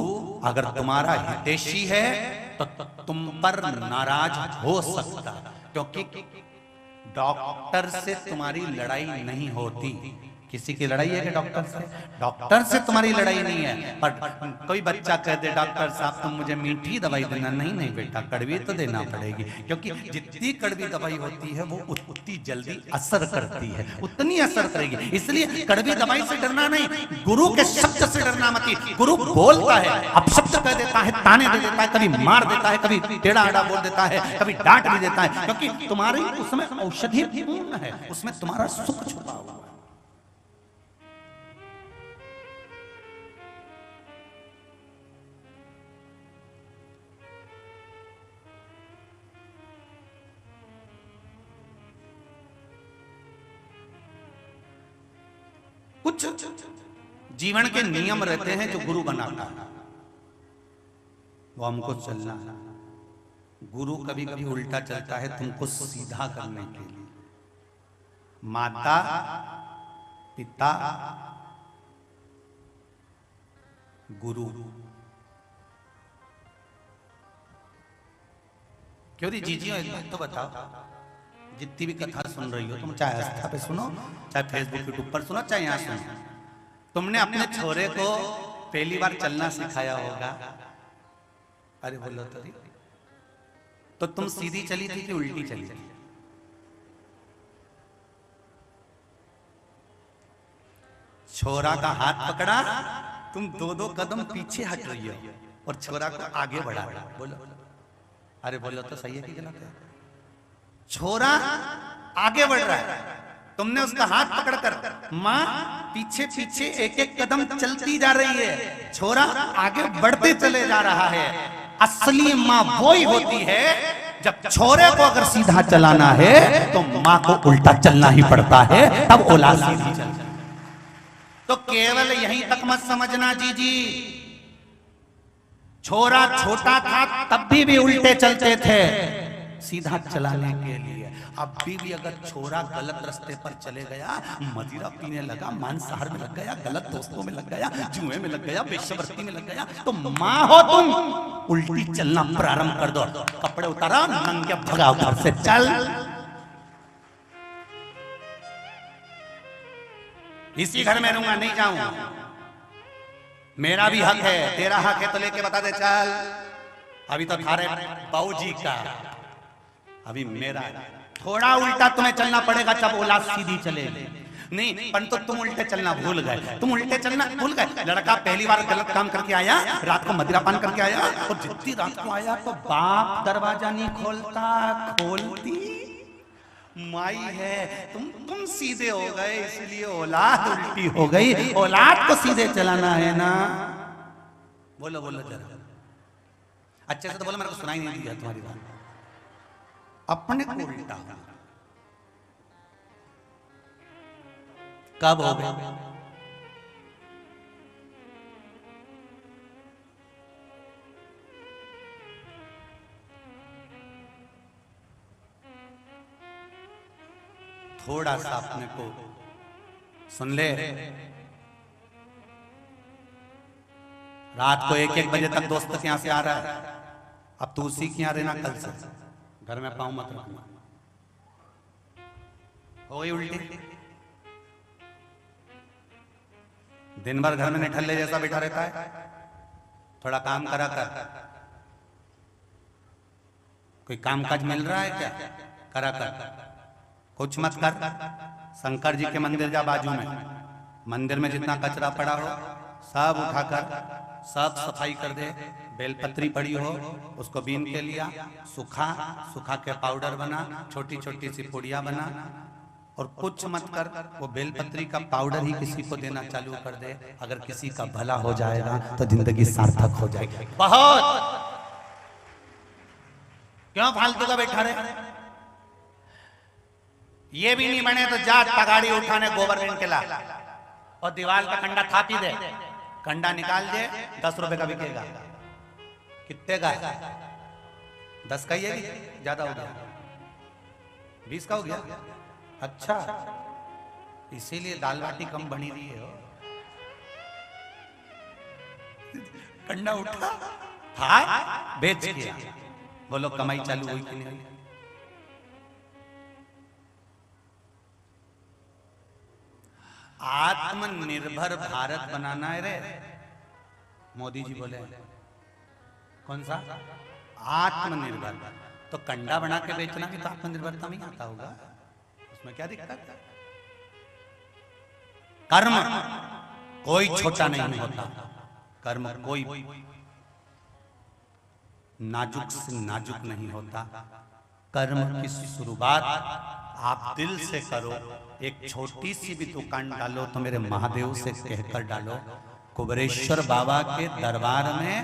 अगर तुम्हारा हितैषी है तो तुम पर नाराज हो सकता, क्योंकि डॉक्टर से तुम्हारी लड़ाई नहीं होती। किसी की लड़ाई है कि डॉक्टर से? डॉक्टर से तुम्हारी लड़ाई नहीं है। पर कोई बच्चा कह दे डॉक्टर साहब तुम मुझे मीठी दवाई देना, नहीं बेटा कड़वी तो देना पड़ेगी, क्योंकि जितनी कड़वी दवाई होती है वो उतनी जल्दी असर करती है, उतनी असर करेगी। इसलिए कड़वी दवाई से डरना नहीं, गुरु के शब्द से डरना मत। गुरु बोलता है, अब शब्द कह देता है, ताने दे देता है, कभी मार देता है, कभी टेढ़ा आड़ा बोल देता है, कभी डांट भी देता है, क्योंकि तुम्हारी उसमें औषधि पूर्ण है, उसमें तुम्हारा सुख छुपा हुआ है। कुछ जीवन के नियम रहते हैं जो गुरु बनाता है, वो हमको चलना है। गुरु कभी कभी उल्टा चलता है तुमको सीधा करने के लिए। माता पिता गुरु, क्यों री जीजी एक बात तो बताओ, जितनी भी कथा सुन रही हो तुम, चाहे आस्था पे सुनो, चाहे फेसबुक यूट्यूब पर सुनो, चाहे यहाँ सुनो, तुमने अपने छोरे को पहली बार चलना सिखाया होगा। अरे बोलो तो तुम सीधी चली थी कि उल्टी चली थी? छोरा का हाथ पकड़ा, तुम दो कदम पीछे हट रही हो और छोरा को आगे बढ़ा। बोलो, अरे बोलो तो सही है कि गलत है? छोरा आगे बढ़ रहा है, तुमने उसका हाथ पकड़कर, माँ पीछे पीछे एक एक कदम चलती जा रही है, छोरा आगे बढ़ते चले जा रहा है। असली माँ वो ही होती है जब छोरे को अगर सीधा चलाना है तो माँ को उल्टा चलना ही पड़ता है, तब औलाद सीधी चलती है। तो केवल यहीं तक मत समझना जीजी, छोरा छोटा था तब भी उल्टे चलते थे सीधा चलाने के लिए। अभी भी अगर छोरा गलत रास्ते पर चले गया, मदिरा पीने लगा, मांसाहार में लग गया, गलत दोस्तों में लग गया, जुए में लग गया, वेश्यावृत्ति में लग गया, तो माँ हो तुम, उल्टी चलना प्रारंभ कर दो। कपड़े उतारा, नंगे भगाओ घर से, चल। इसी घर में रहूंगा, नहीं जाऊंगा, मेरा भी हक है, तेरा हक है तो लेके बता दे, चल। अभी तो थारे बाबूजी का, अभी मेरा। थोड़ा उल्टा तुम्हें चलना पड़ेगा जब औलाद सीधी चलेगी। नहीं परंतु तुम उल्टे चलना भूल गए, तुम उल्टे चलना भूल गए। लड़का पहली बार गलत काम करके आया, रात को मदिरा पान करके आया, और जितनी रात को आया तो बाप दरवाजा नहीं खोलता, खोलती माई है। तुम सीधे हो गए, इसलिए औलाद उल्टी हो गई। औलाद को सीधे चलाना है ना, बोलो बोलो जरा। अच्छे से तो बोला, मेरे को सुनाई नहीं दिया तुम्हारी बात। अपने को उल्टा कब हो गए? थोड़ा सा अपने को सुन ले। रात को 1-1 बजे तक दोस्त के यहां से आ रहा है, अब तू उसी के यहां रहना, कल से घर में पाँव मत रखना। हो गई उल्टी। दिन भर घर में निठल्ले जैसा बैठा रहता है, थोड़ा काम करा कर। कोई काम काज मिल रहा है क्या? करा कर। कुछ मत कर। शंकर जी के मंदिर जा, बाजू में मंदिर में जितना कचरा पड़ा हो सब उठाकर सब सफाई कर दे। बेलपत्री पड़ी हो उसको बीन के लिया, सुखा के पाउडर बना, छोटी छोटी सी पुड़िया बना, और कुछ मत कर। वो बेलपत्री का पाउडर ही किसी को देना चालू कर दे। अगर किसी का भला हो जाएगा तो जिंदगी सार्थक हो जाएगी। बहुत क्यों फालतू का बैठा रहे? ये भी नहीं बने तो जा तगाड़ी उठाने गोबर ऋण के ला, और दीवार का कंडा थापी दे। कंडा निकाल दे, 10 रुपए का बिकेगा। कितने का? 10 का ही है, ज्यादा हो गया? 20 का हो गया? अच्छा, इसीलिए दाल बाटी कम बनी रही है। कंडा उठा, था बेच किया, बोलो कमाई चालू हुई कि नहीं हुई? आत्मनिर्भर भारत बनाना है रे, मोदी जी बोले। कौन सा? आत्मनिर्भर। तो कंडा बना के बेचना भी तो आत्मनिर्भरता में आता होगा, उसमें क्या दिक्कत है? कर्म कोई छोटा नहीं होता, कर्म कोई नाजुक से नाजुक नहीं होता। कर्म की शुरुआत आप दिल से करो। एक छोटी सी भी दुकान डालो तो मेरे महादेव से कहकर डालो। कुबेरेश्वर बाबा के दरबार में,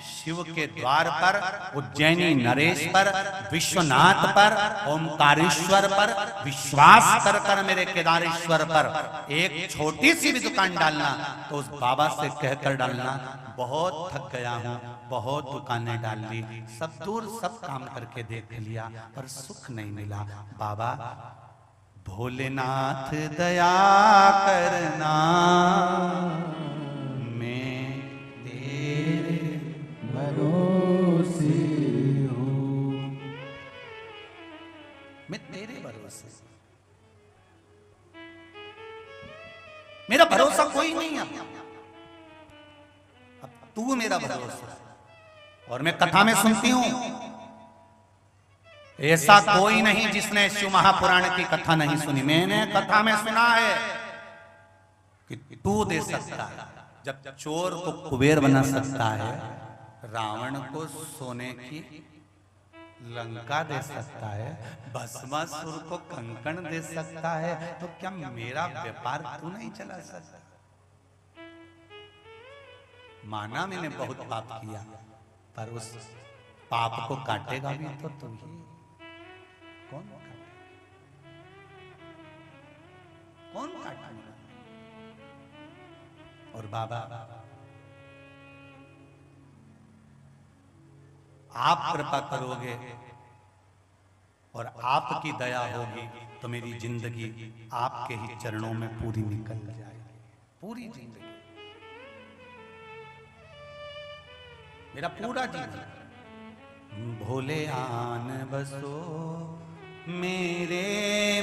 शिव के द्वार पर, उज्जैनी नरेश पर, विश्वनाथ पर, ओमकारेश्वर पर विश्वास कर कर मेरे केदारेश्वर पर एक छोटी सी भी दुकान डालना तो उस बाबा से कहकर डालना, बहुत थक गया हूं, बहुत दुकानें डाल ली, सब दूर सब काम करके देख लिया पर सुख नहीं मिला। बाबा भोलेनाथ दया करना, मैं तेरे भरोसे हूँ, मैं तेरे भरोसे। मेरा भरोसा कोई नहीं है, अब तू मेरा भरोसा। और मैं कथा में सुनती हूं, ऐसा कोई नहीं जिसने शिव महापुराण की कथा नहीं सुनी। मैंने कथा में सुना है कि तू दे सकता है, जब चोर को कुबेर बना सकता है, रावण को सोने की लंका दे सकता है, भस्मासुर को कंकण दे सकता है, तो क्या मेरा व्यापार तू नहीं चला सकता? माना मैंने बहुत पाप किया, पर उस पाप को काटेगा भी तो तू ही। कौन काटेगा? कौन काटेगा? और बाबा आप कृपा करोगे और आपकी दया होगी तो मेरी जिंदगी आपके ही चरणों में पूरी निकल जाएगी। पूरी जिंदगी, मेरा पूरा जीवन। भोले आन बसो मेरे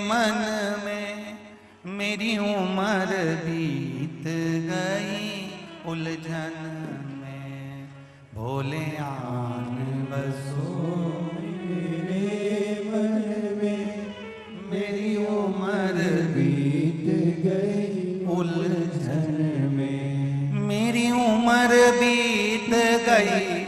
मन में, मेरी उम्र बीत गई उलझन में। भोले आन बसो मेरे मन में, मेरी उम्र बीत गई उलझन में। मेरी उम्र बीत गई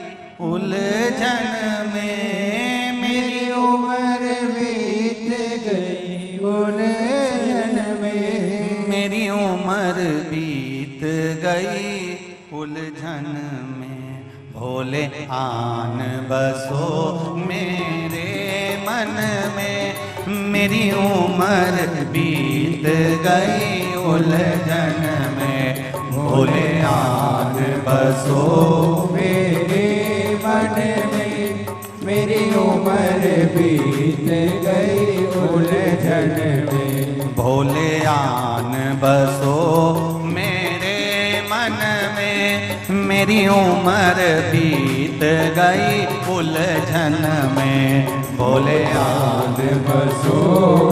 उलझन में, मेरी उम्र बीत गई उलझन में। मेरी उम्र बीत गई उलझन में। भोले आन बसो मेरे मन में, मेरी उम्र बीत गई उलझन में। भोले आन बसो मेरे मन में, मेरी उम्र बीत गई उलझन में। भोले आन बसो मेरे मन में, मेरी उम्र बीत गई उलझन में। भोले आन बसो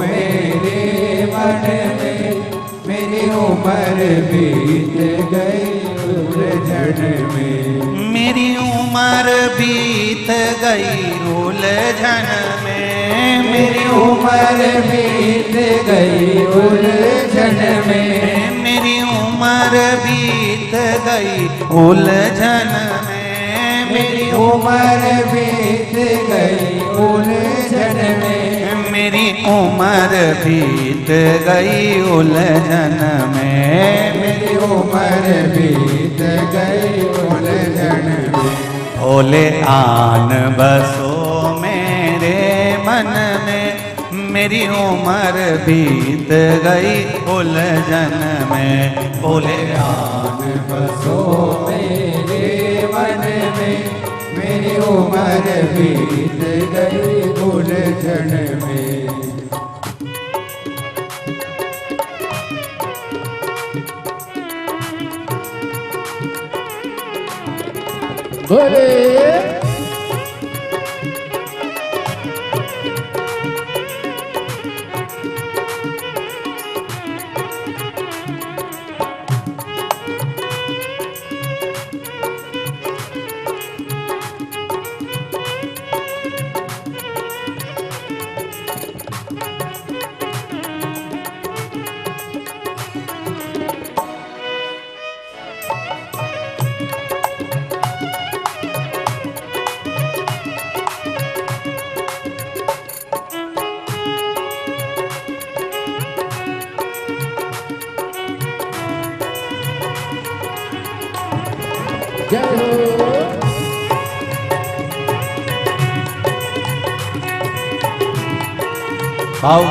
मेरे मन में, मेरी उम्र बीत गई उलझन में। मेरी उम्र बीत गई उलझन में, मेरी उम्र बीत गई उलझन में। मेरी उम्र बीत गई उलझन में। मेरी उम्र बीत गई उलझन में। मेरी उम्र बीत गई उलझन में। मेरी उम्र बीत गई उलझन में। भोले आन बसो मेरे मन में, मेरी उम्र बीत गई उलझन में। भोले आन बसो मेरे मन में, मेरी उम्र बीत गई उलझन में। बोले भाव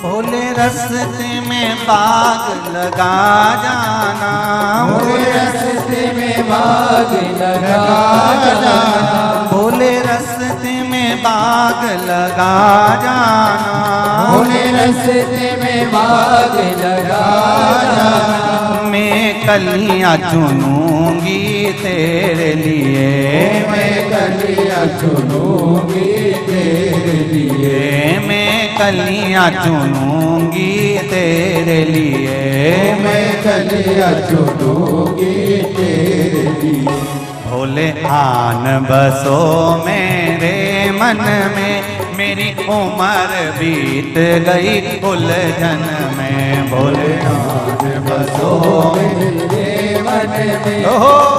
भोले रस्ते में बाग लगा जाना। भोले रस्ते में बाग लगा जाना। भोले रस्ते में बाग लगा जाना। भोले रस्ते में बाग लगा जाना। मैं कलियां चुनूंगी तेरे लिए। मैं कलियां चुनूंगी तेरे लिए। मैं कलियां चुनूंगी तेरे लिए। मैं कलियां चुनूंगी तेरे लिए। भोले आन बसो मेरे मन में, मेरी उम्र बीत गई उलझन में। भोले आन बसो मेरे मन में,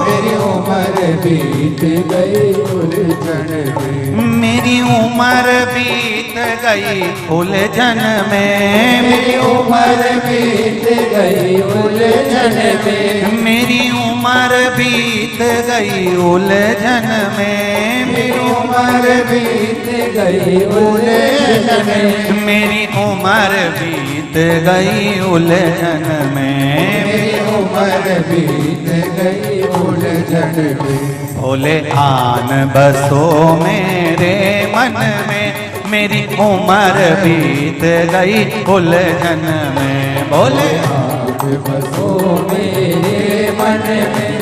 मेरी उम्र बीत गई उलझन में। मेरी उम्र बीत गई उलझन में। मेरी उम्र बीत गई उलझन में। मेरी उम्र बीत गई उलझन में। मेरी उम्र बीत गई उलझन में। मेरी उम्र बीत गई उलझन में। मेरी उम्र बीत गई उलझन में। भोले आन बसो मेरे मन में, मेरी उम्र बीत गई उलझन में। भोले आन बसो मेरे मन में,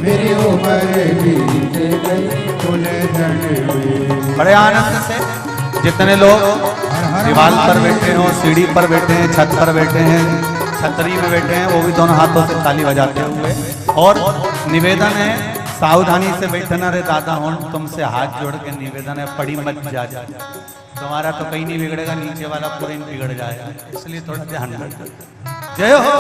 मेरी उम्र बीत गई उलझन में। बड़े आनंद से जितने लोग हर हर दीवार पर बैठे हो, सीढ़ी पर बैठे हैं, छत पर बैठे हैं, छतरी में बैठे हैं, वो भी दोनों हाथों से ताली बजाते हुए। और निवेदन है सावधानी से बैठना रे दादा हो, तुमसे हाथ जोड़ के निवेदन है पड़ी मत जा। तुम्हारा तो कहीं नहीं बिगड़ेगा, नीचे वाला पूरे बिगड़ जाएगा, इसलिए थोड़ा ध्यान रखो। जय हो।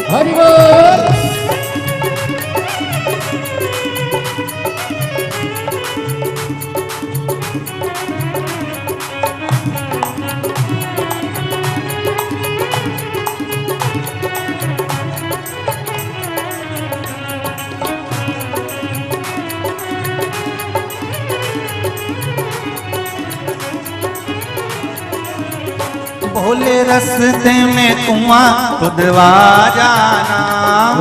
हरि बोल। भोले रस्ते में कुआं खुदवा जाना,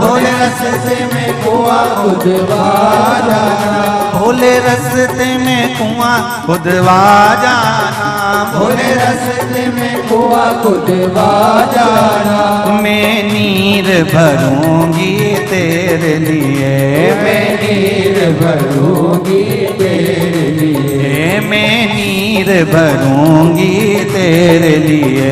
भोले रस्ते में कुआं खुदवा जाना, भोले रस्ते में कुआं खुदवा जाना, भोले रस्ते में कुआं खुदवा जाना। मैं नीर भरूंगी तेरे लिए, मैं नीर भरूंगी तेरे लिए, मैं नीर भरूंगी तेरे लिए,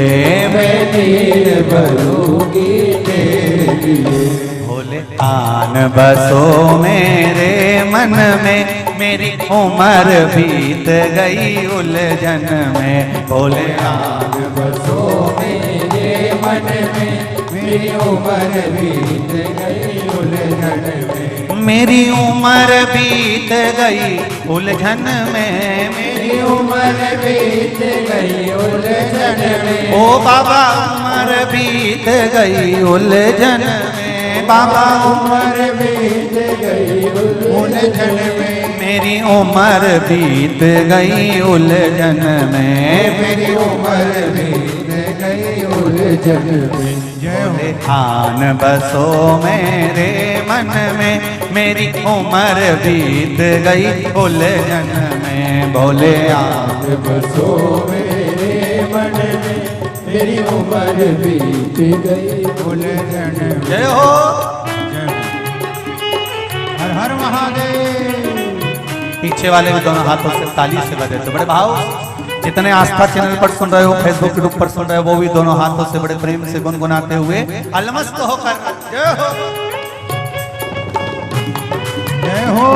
मैं नीर भरूंगी तेरे लिए। भोले आन बसो मेरे मन में, मेरी उम्र बीत गई उलझन में। भोले आन बसो मेरे मन में, मेरी उम्र बीत गई उलझन में, मेरी उम्र बीत गई उलझन में, मेरी उम्र बीत गई उलझन में। ओ बाबा उम्र बीत गई उलझन में, बाबा उम्र बीत गई उलझन में, मेरी उम्र बीत गई उलझन में, मेरी उम्र बीत गई उलझन में। जय हो। आन बसो मेरे मन में, मेरी उम्र बीत गई उलझन में। भोले आन बसो मेरे मन में, मेरी उम्र बीत गई उलझन में। जय हो। हर हर महादेव। पीछे वाले भी दोनों हाथों से ताली से बजे तो बड़े भाव। जितने आस्था चैनल पर सुन रहे हो, फेसबुक ग्रुप पर सुन रहे हो, वो भी दोनों हाथों से बड़े प्रेम से गुनगुनाते हुए अलमस्त होकर जय हो जय हो।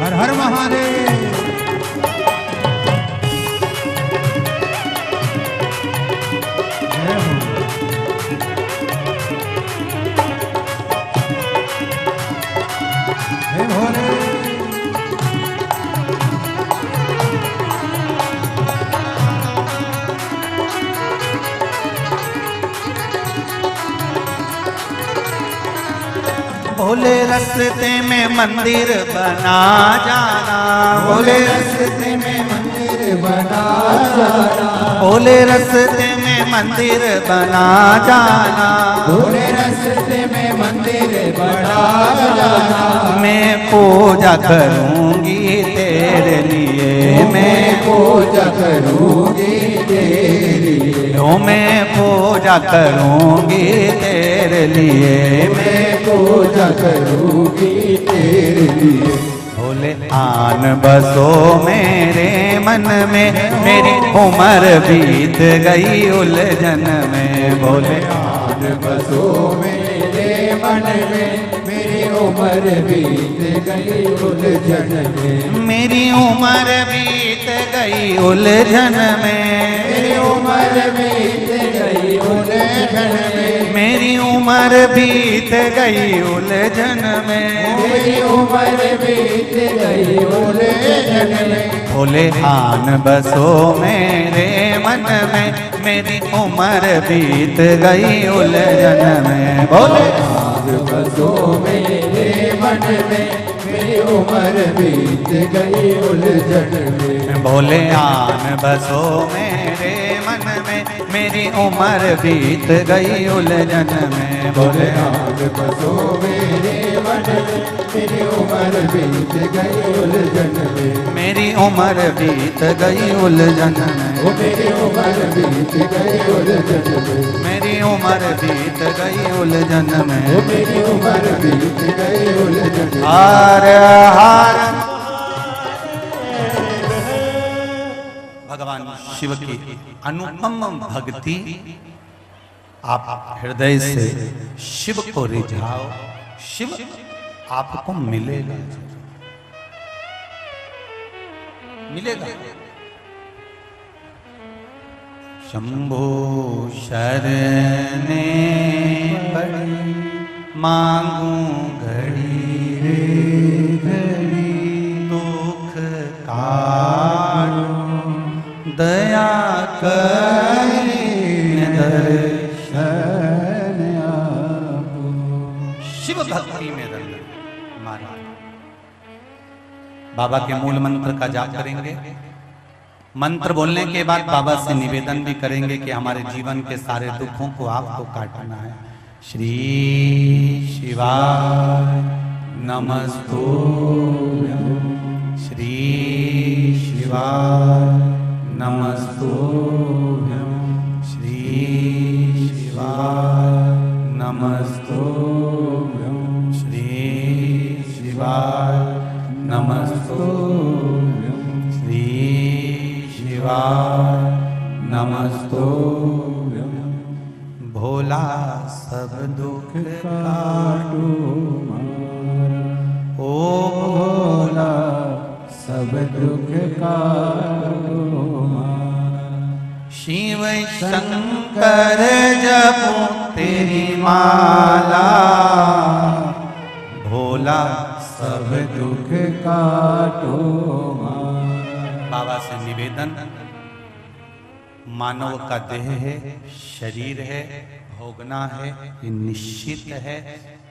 हर हर महादेव। जय हो। हे भोले। भोले रस्ते में मंदिर बना जाना, भोले रस्ते में मंदिर बना जाना, भोले रस्ते में मंदिर बना जाना, भोले रस्ते में मंदिर बना जाना। मैं पूजा करूंगी तेरे लिए, मैं पूजा करूंगी तेरे लिए, तो मैं पूजा करूंगी तेरे लिए, मैं पूजा करूंगी तेरे लिए। बोले आन बसो मेरे मन में, मेरी उम्र बीत गई उलझन में। बोले आन बसो मेरे मन में, मेरी उम्र बीत गई उलझन में। मेरी उम्र बीत गई उलझन में, मेरी उम्र बीत गई उलझन में। मेरी उम्र बीत गई उलझन में। मेरी उम्र बीत गई उलझन में। बोले आन बसो मेरे मन में, मेरी उम्र बीत गई उलझन में। बोले आन बसो मेरे मन में, मेरी उम्र बीत गई उलझन में। बोले आन बसो मेरे मन में, मेरी उम्र बीत गई उलझन में। बोले आन बसो मेरे मन में, मेरी उम्र बीत गई उलझन में। मेरी उम्र बीत गई उलझन में। ओ मेरी उम्र बीत गई उलझन में। मेरी उम्र बीत गई उलझन में। ओ मेरी उम्र बीत गई उलझन में। हार हार भगवान शिव की अनुपम भक्ति आप हृदय से शिव को रिझाओ, शिव आपको मिलेगा, मिलेगा। शंभो शरणे पड़ी, मांगू घड़ी रे घड़ी, दुख काटो दया करें दर्शन आपो। शिव भक्ति में रंग मारा। बाबा के मूल मंत्र का जाप करेंगे। मंत्र बोलने के बाद बाबा से निवेदन भी करेंगे कि हमारे जीवन के सारे दुखों को आपको काटना है। श्री शिवाय नमस्तुभ्यं, श्री शिवाय नमस्तुभ्यं, श्री शिवाय नमस्तुभ्यं, श्री शिवाय नमस्तुभ्यं, श्री शिवाय नमस्तुभ्यं। भोला सब दुख काटो मारा, ओ भोला सब दुख काटो मारा। शिव शंकर जपो तेरी माला, भोला सब दुख काटो मारा। बाबा से निवेदन, मानव का देह है, शरीर है, भोगना है, ये निश्चित है,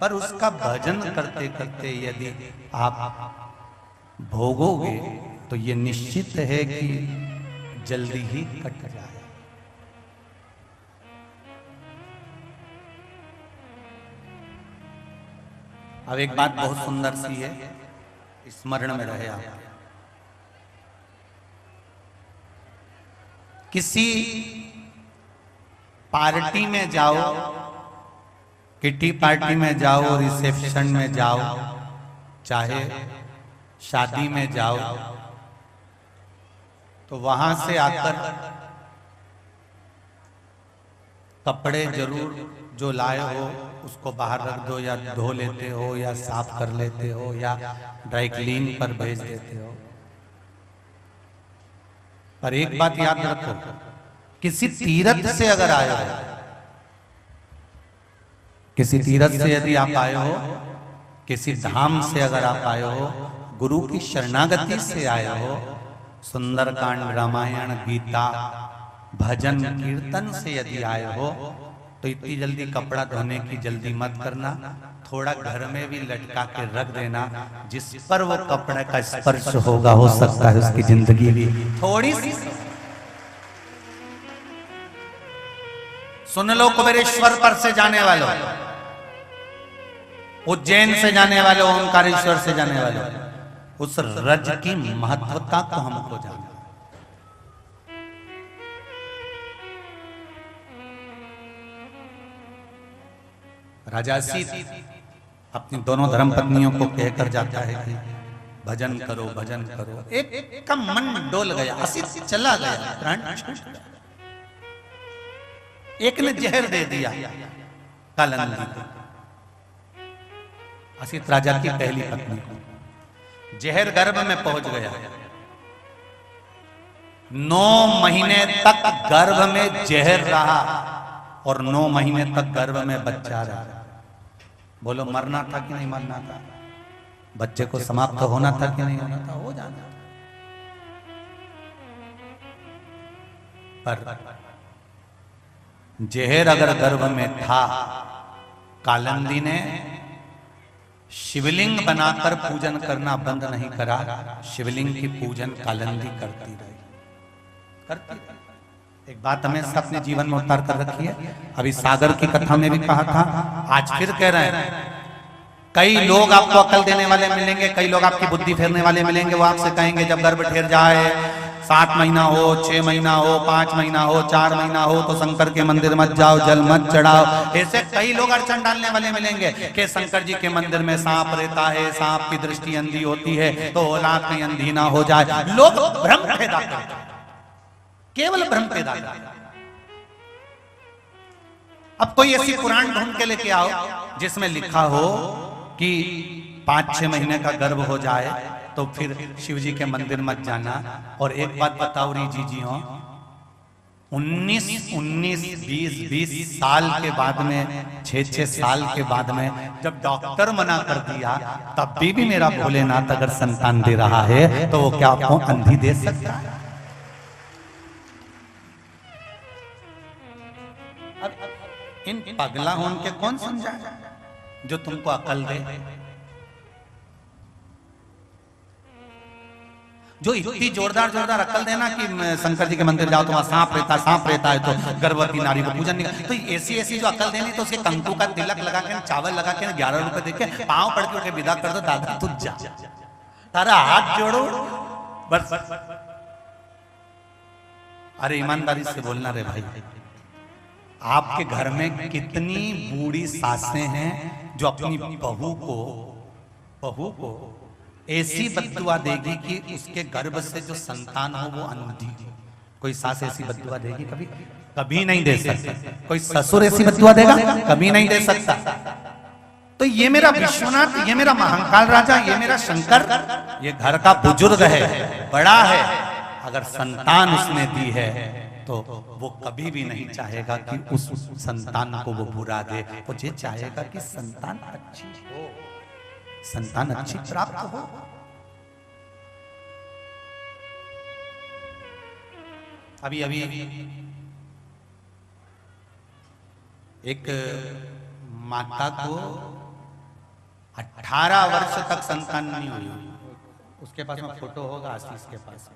पर उसका भजन करते करते यदि आप भोगोगे तो ये निश्चित है कि जल्दी ही कट जाए। अब एक बात बहुत सुंदर सी है, स्मरण में रहे आप। किसी पार्टी में जाओ, किटी पार्टी में जाओ, रिसेप्शन में जाओ, चाहे शादी में जाओ, तो वहां से आकर कपड़े जरूर जो लाए हो उसको बाहर रख दो, या धो लेते हो, या साफ कर लेते हो, या ड्राई क्लीन पर भेज देते हो। पर एक बात याद रखो, किसी तीर्थ से अगर आए हो, किसी तीर्थ से यदि आप आए हो, किसी धाम से अगर आप आए हो, गुरु की शरणागति से आए हो, सुंदरकांड, रामायण, गीता, भजन कीर्तन से यदि आए हो, तो इतनी जल्दी कपड़ा धोने की जल्दी मत करना। थोड़ा घर में भी लटका के रख देना, जिस पर वो कपड़े का स्पर्श होगा, हो सकता है उसकी जिंदगी भी थोड़ी सी। सुन लो कुबेरेश्वर पर से जाने वालों, उज्जैन से जाने वालों, ओंकारेश्वर से जाने वालों, उस रज की महत्वता को हमको जानना। राजा सीत अपनी दोनों धर्मपत्नियों को कहकर जाता है कि भजन करो भजन करो। एक का मन डोल गया, असित चला गया, प्राण छूट गया। एक ने जहर दे दिया कालंदी को, असित राजा की पहली पत्नी को। जहर गर्भ में पहुंच गया। 9 महीने तक गर्भ में जहर रहा और 9 महीने तक गर्भ में बच्चा रहा। बोलो मरना था कि नहीं मरना था? बच्चे को समाप्त होना था कि नहीं होना था? हो जाना था। पर जहर अगर गर्भ में था, कालंदी ने शिवलिंग बनाकर पूजन करना बंद नहीं करा। शिवलिंग की पूजन कालंदी करती रही। एक बात हमें अपने जीवन में उतार कर रखी है। अभी सागर की कथा में भी कहा था, आज फिर कह रहे हैं। कई लोग आपको अकल देने वाले मिलेंगे, कई लोग आपकी बुद्धि फेरने वाले मिलेंगे। वो आपसे कहेंगे जब गर्भ ठहर जाए, 7 महीना हो, 6 महीना हो, 5 महीना हो, 4 महीना हो तो शंकर के मंदिर मत जाओ, जल मत चढ़ाओ। ऐसे कई लोग अड़चन डालने वाले मिलेंगे कि शंकर जी के मंदिर में सांप रहता है, सांप की दृष्टि अंधी होती है तो औलाद कहीं अंधी ना हो जाए। लोग भ्रम पैदा करते, केवल भ्रम पैदा करते। अब कोई ऐसी पुराण ढूंढ के लेके आओ जिसमें लिखा हो कि 5-6 महीने का गर्भ हो जाए तो फिर शिव जी के मंदिर मत जाना। और एक बात बताओ री जी हो, 19 साल के बाद में, 6 साल के बाद में जब डॉक्टर मना कर दिया, तब भी मेरा भोलेनाथ अगर संतान दे रहा है तो वो क्या आपको अंधी दे सकता है? अब इन पगला होन के कौन समझा जो तुमको अकल दे? जो इतनी जोरदार जोरदार अकल देना कि शंकर जी के मंदिर जाओ तो वहां सांप रहता है तो गर्भवती नारी को पूजन नहीं। तो ऐसी ऐसी जो अकल देनी तो उसके कंकु का तिलक लगा के, चावल लगा के, 11 रुपए देके पांव पड़ के विदा कर दो, दादा तू जा, तारा हाथ जोड़ो बस। अरे ईमानदारी से बोलना रे भाई, आपके घर में कितनी बूढ़ी सासें हैं जो अपनी बहू को ऐसी बद्दुआ देगी कि उसके गर्भ से जो संतान हो वो अंधी। कोई सास ऐसी बद्दुआ देगी? कभी नहीं दे सकता। कोई ससुर ऐसी बद्दुआ देगा? कभी नहीं दे सकता। तो ये मेरा विश्वनाथ, ये मेरा महाकाल राजा, ये मेरा शंकर, ये घर का बुजुर्ग है, बड़ा है। अगर संतान उसने दी है तो वो कभी भी नहीं चाहेगा कि उस संतान को वो बुरा दे। वो ये चाहेगा कि संतान अच्छी हो, संतान अच्छी प्राप्त हो। अभी एक माता को 18 वर्ष तक संतान नहीं हुई। उसके पास में फोटो होगा, आशीष के पास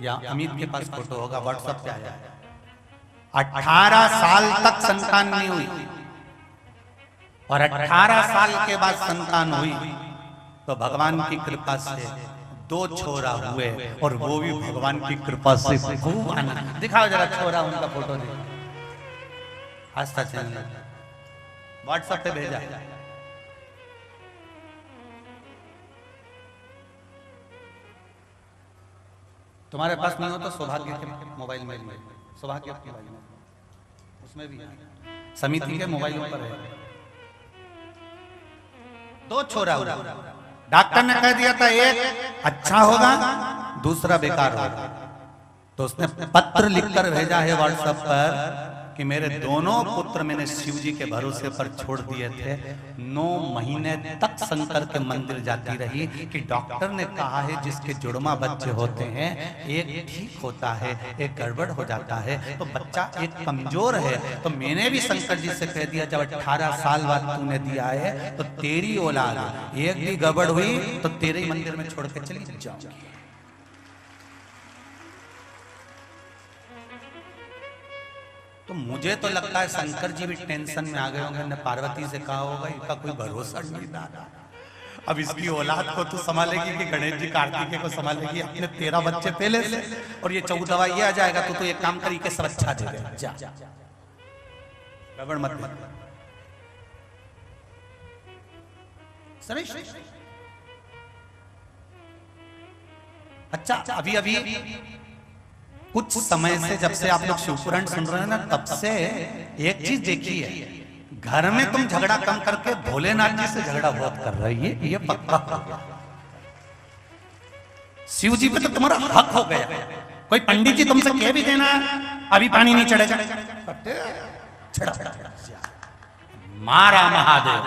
या अमित के पास फोटो होगा, व्हाट्सएप पे आया है। 18 साल तक संतान नहीं हुई और 18 साल के बाद संतान हुई तो भगवान की कृपा से 2 छोरा हुए और वो भी भगवान की कृपा से खूब आनंद। दिखाओ जरा छोरा, उनका फोटो देखो, आस्था चैनल व्हाट्सएप पे भेजा। तुम्हारे पास नहीं हो तो सौभाग्य के मोबाइल में, सौभाग्य के मोबाइल में, उसमें भी समिति के मोबाइल पर है। 2 छोरा हुआ। डॉक्टर ने कह दिया था एक अच्छा होगा, दूसरा बेकार होगा। तो उसने पत्र लिखकर भेजा है व्हाट्सएप पर कि मेरे दोनों पुत्र मैंने शिव जी के भरोसे पर छोड़ दिए थे। 9 महीने तक शंकर के मंदिर जाती रही कि डॉक्टर ने कहा है जिसके जुड़वा बच्चे होते हैं, एक ठीक होता है, एक गड़बड़ हो जाता है, तो बच्चा एक कमजोर है। तो मैंने भी शंकर जी से कह दिया जब 18 साल बाद तूने दिया है तो तेरी औलाद एक भी गड़बड़ हुई तो तेरे ही मंदिर में छोड़ के चली जाऊंगी। तो मुझे तो लगता है शंकर जी भी टेंशन में आ गए होंगे, ने पार्वती से कहा होगा इनका कोई भरोसा नहीं दादा, अब इसकी औलाद को तू संभालेगी कि गणेश जी कार्तिकेय को संभालेगी? अपने 13 बच्चे पहले से और ये 14वां ये आ जाएगा तो एक काम करी के सब अच्छा दे दे, जा गड़बड़ मत अच्छा, अभी अभी कुछ समय से, जब से आप लोग शिवपुराण सुन रहे हैं ना, तब से एक चीज देखी है, घर में तुम झगड़ा कम करके भोलेनाथ जी से झगड़ा बहुत कर रहे हो। ये पक्का हो गया। शिव जी पे तो तुम्हारा हक हो गया। कोई पंडित जी तुमसे कह भी देना अभी पानी नहीं चढ़ेगा, मारा महादेव।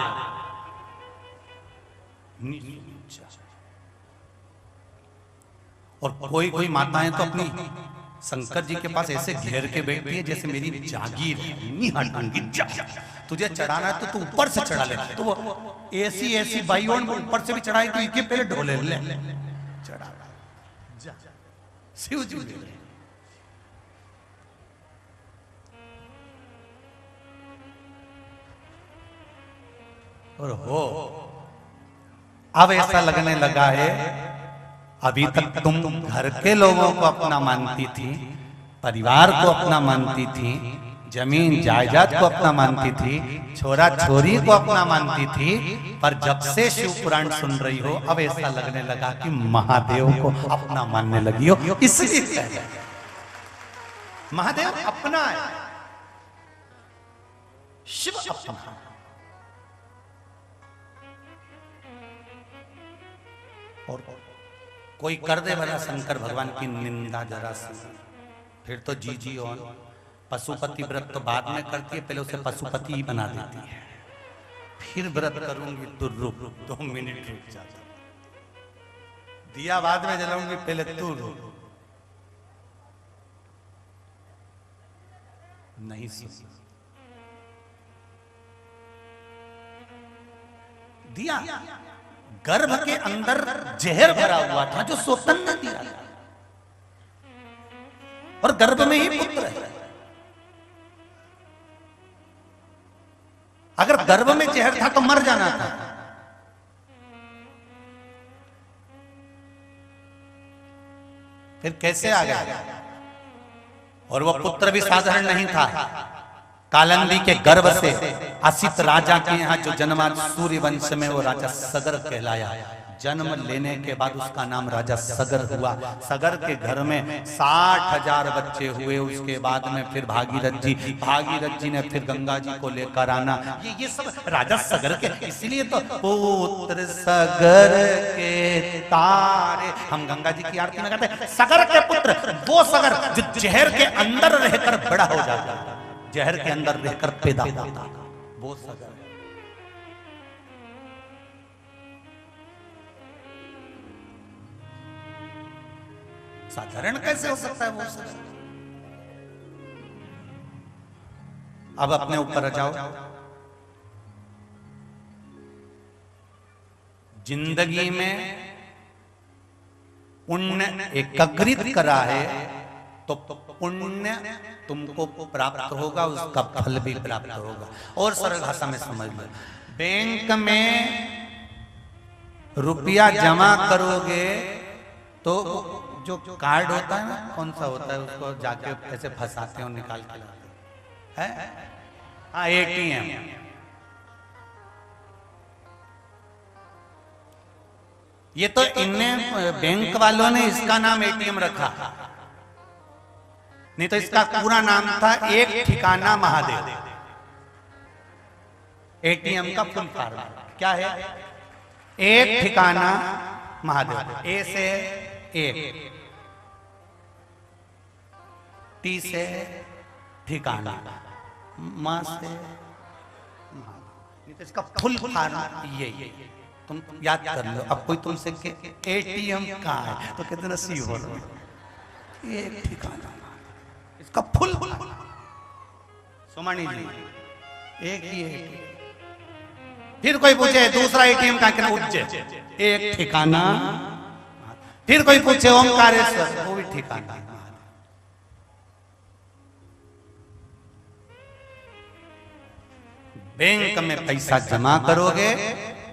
और कोई कोई माताएं तो अपनी शंकर जी के पास ऐसे घेर के बैठती है जैसे मेरी जागीर है, तुझे चढ़ाना है तो तू ऊपर से चढ़ा ले। तो वो ऐसी ऐसी बाइयों को ऊपर से भी चढ़ाई तो इनके पहले ढोले ले चढ़ा। शिव जी और हो, अब ऐसा लगने लगा है, अभी तक तुम घर के लोगों को अपना मानती थी, परिवार को अपना मानती थी, जमीन जायदाद को अपना मानती थी, छोरा छोरी को अपना मानती थी, पर जब से शिव पुराण सुन रही हो अब ऐसा लगने लगा कि महादेव को अपना मानने लगी हो। इसलिए महादेव अपना है, शिव अपना। और कोई कर दे बना शंकर भगवान की निंदा जरा सी, फिर तो जी और पशुपति व्रत तो बाद में करती है, पहले उसे पशुपति ही बना देती है। फिर व्रत करूंगी तो रुक 2 मिनट रुक जा, दिया बाद में जलाऊंगी, पहले तू रुक। नहीं सुन, दिया गर्भ के अंदर जहर भरा हुआ था जो सोतन ने दिया, और गर्भ में ही पुत्र है। अगर गर्भ में जहर था तो मर जाना था। फिर कैसे आ गया? और वो पुत्र भी साधारण नहीं था, कालंदी के गर्भ से असित राजा के यहाँ जो जन्मा सूर्य वंश में, वो राजा सगर कहलाया। जन्म लेने के बाद उसका नाम राजा सगर हुआ। सगर के घर में 60,000 बच्चे हुए। उसके बाद में फिर भागीरथ जी ने फिर गंगा जी को लेकर आना। ये सब राजा सगर के, इसलिए तो पुत्र सगर के तारे, हम गंगा जी की आरती में कहते हैं सगर के पुत्र, वो सगर जो जहर के अंदर रहकर बड़ा हो जाता, जहर के अंदर रहकर पैदा होता, वो सगर। साधारण कैसे हो सकता है वो सगर? अब अपने ऊपर आ जाओ। जिंदगी में पुण्य एकत्रित करा है तो पुण्य तुमको प्राप्त होगा, उसका फल भी प्राप्त होगा। और सरल भाषा में समझ लो, बैंक में रुपया जमा करोगे तो जो कार्ड होता है ना, कौन सा होता है, उसको जाके ऐसे फंसाते हो, निकाल के लाते हैं, हाँ ATM। ये तो इनने बैंक वालों ने इसका नाम ATM रखा, नहीं तो इसका पूरा नाम था एक ठिकाना महादेव। ATM का फुल फॉर्म क्या है? एक ठिकाना महादेव। ए से एक, टी से ठिकाना, मां से नहीं तो इसका फुल फॉर्म ये तुम याद कर लो। अब कोई तुमसे ATM कहाँ है तो कितना सी हो रहा है, एक ठिकाना, इसका फुल सुमणि जी एक ही है। फिर कोई पूछे दूसरा ATM कहाँ, उज्जैन, एक ठिकाना। फिर कोई पूछे ओमकारेश्वर, वो भी ठिकाना। बैंक में पैसा जमा करोगे,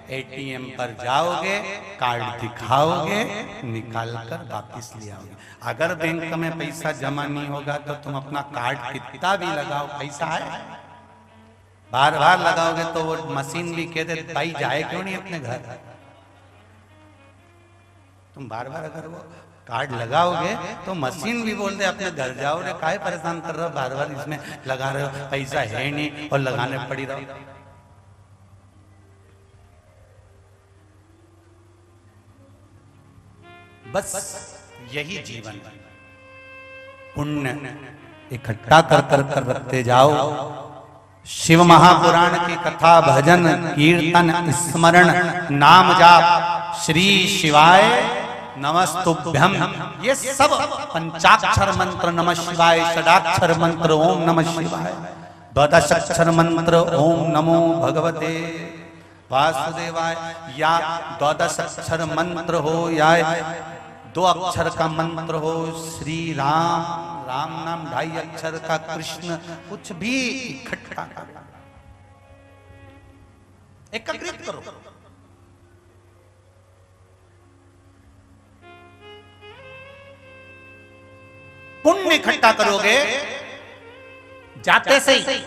ATM पर जाओगे, कार्ड दिखाओगे, निकाल कर वापिस ले आओगे। अगर बैंक में पैसा जमा नहीं होगा तो तुम अपना कार्ड कितना भी लगाओ, पैसा है, बार बार लगाओगे तो वो मशीन भी कहते भाई जाए क्यों नहीं अपने घर। तुम बार बार अगर वो कार्ड लगाओगे तो मशीन भी बोल दे अपने घर जाओ रे, काहे परेशान कर रहे हो, बार बार इसमें लगा रहे हो, पैसा है नहीं और लगाने पड़ी रहो। बस यही जीवन, पुण्य इकट्ठा कर कर कर रखते जाओ। शिव महापुराण की कथा, भजन, कीर्तन, स्मरण, नाम जाप, श्री शिवाय नमस्तुभ्यम, ये सब पंचाक्षर मंत्र नमः शिवाय, षडाक्षर मंत्र ओम नमः शिवाय, द्वादशाक्षर मंत्र ओम नमो भगवते वासुदेवाय, या द्वादशाक्षर मंत्र हो या 2 अक्षर का मंत्र हो, श्री राम, राम नाम 2.5 अक्षर का, कृष्ण, कुछ भी इकट्ठा करो, एकत्रित करो। पुण्य इकट्ठा करोगे, जाते से ही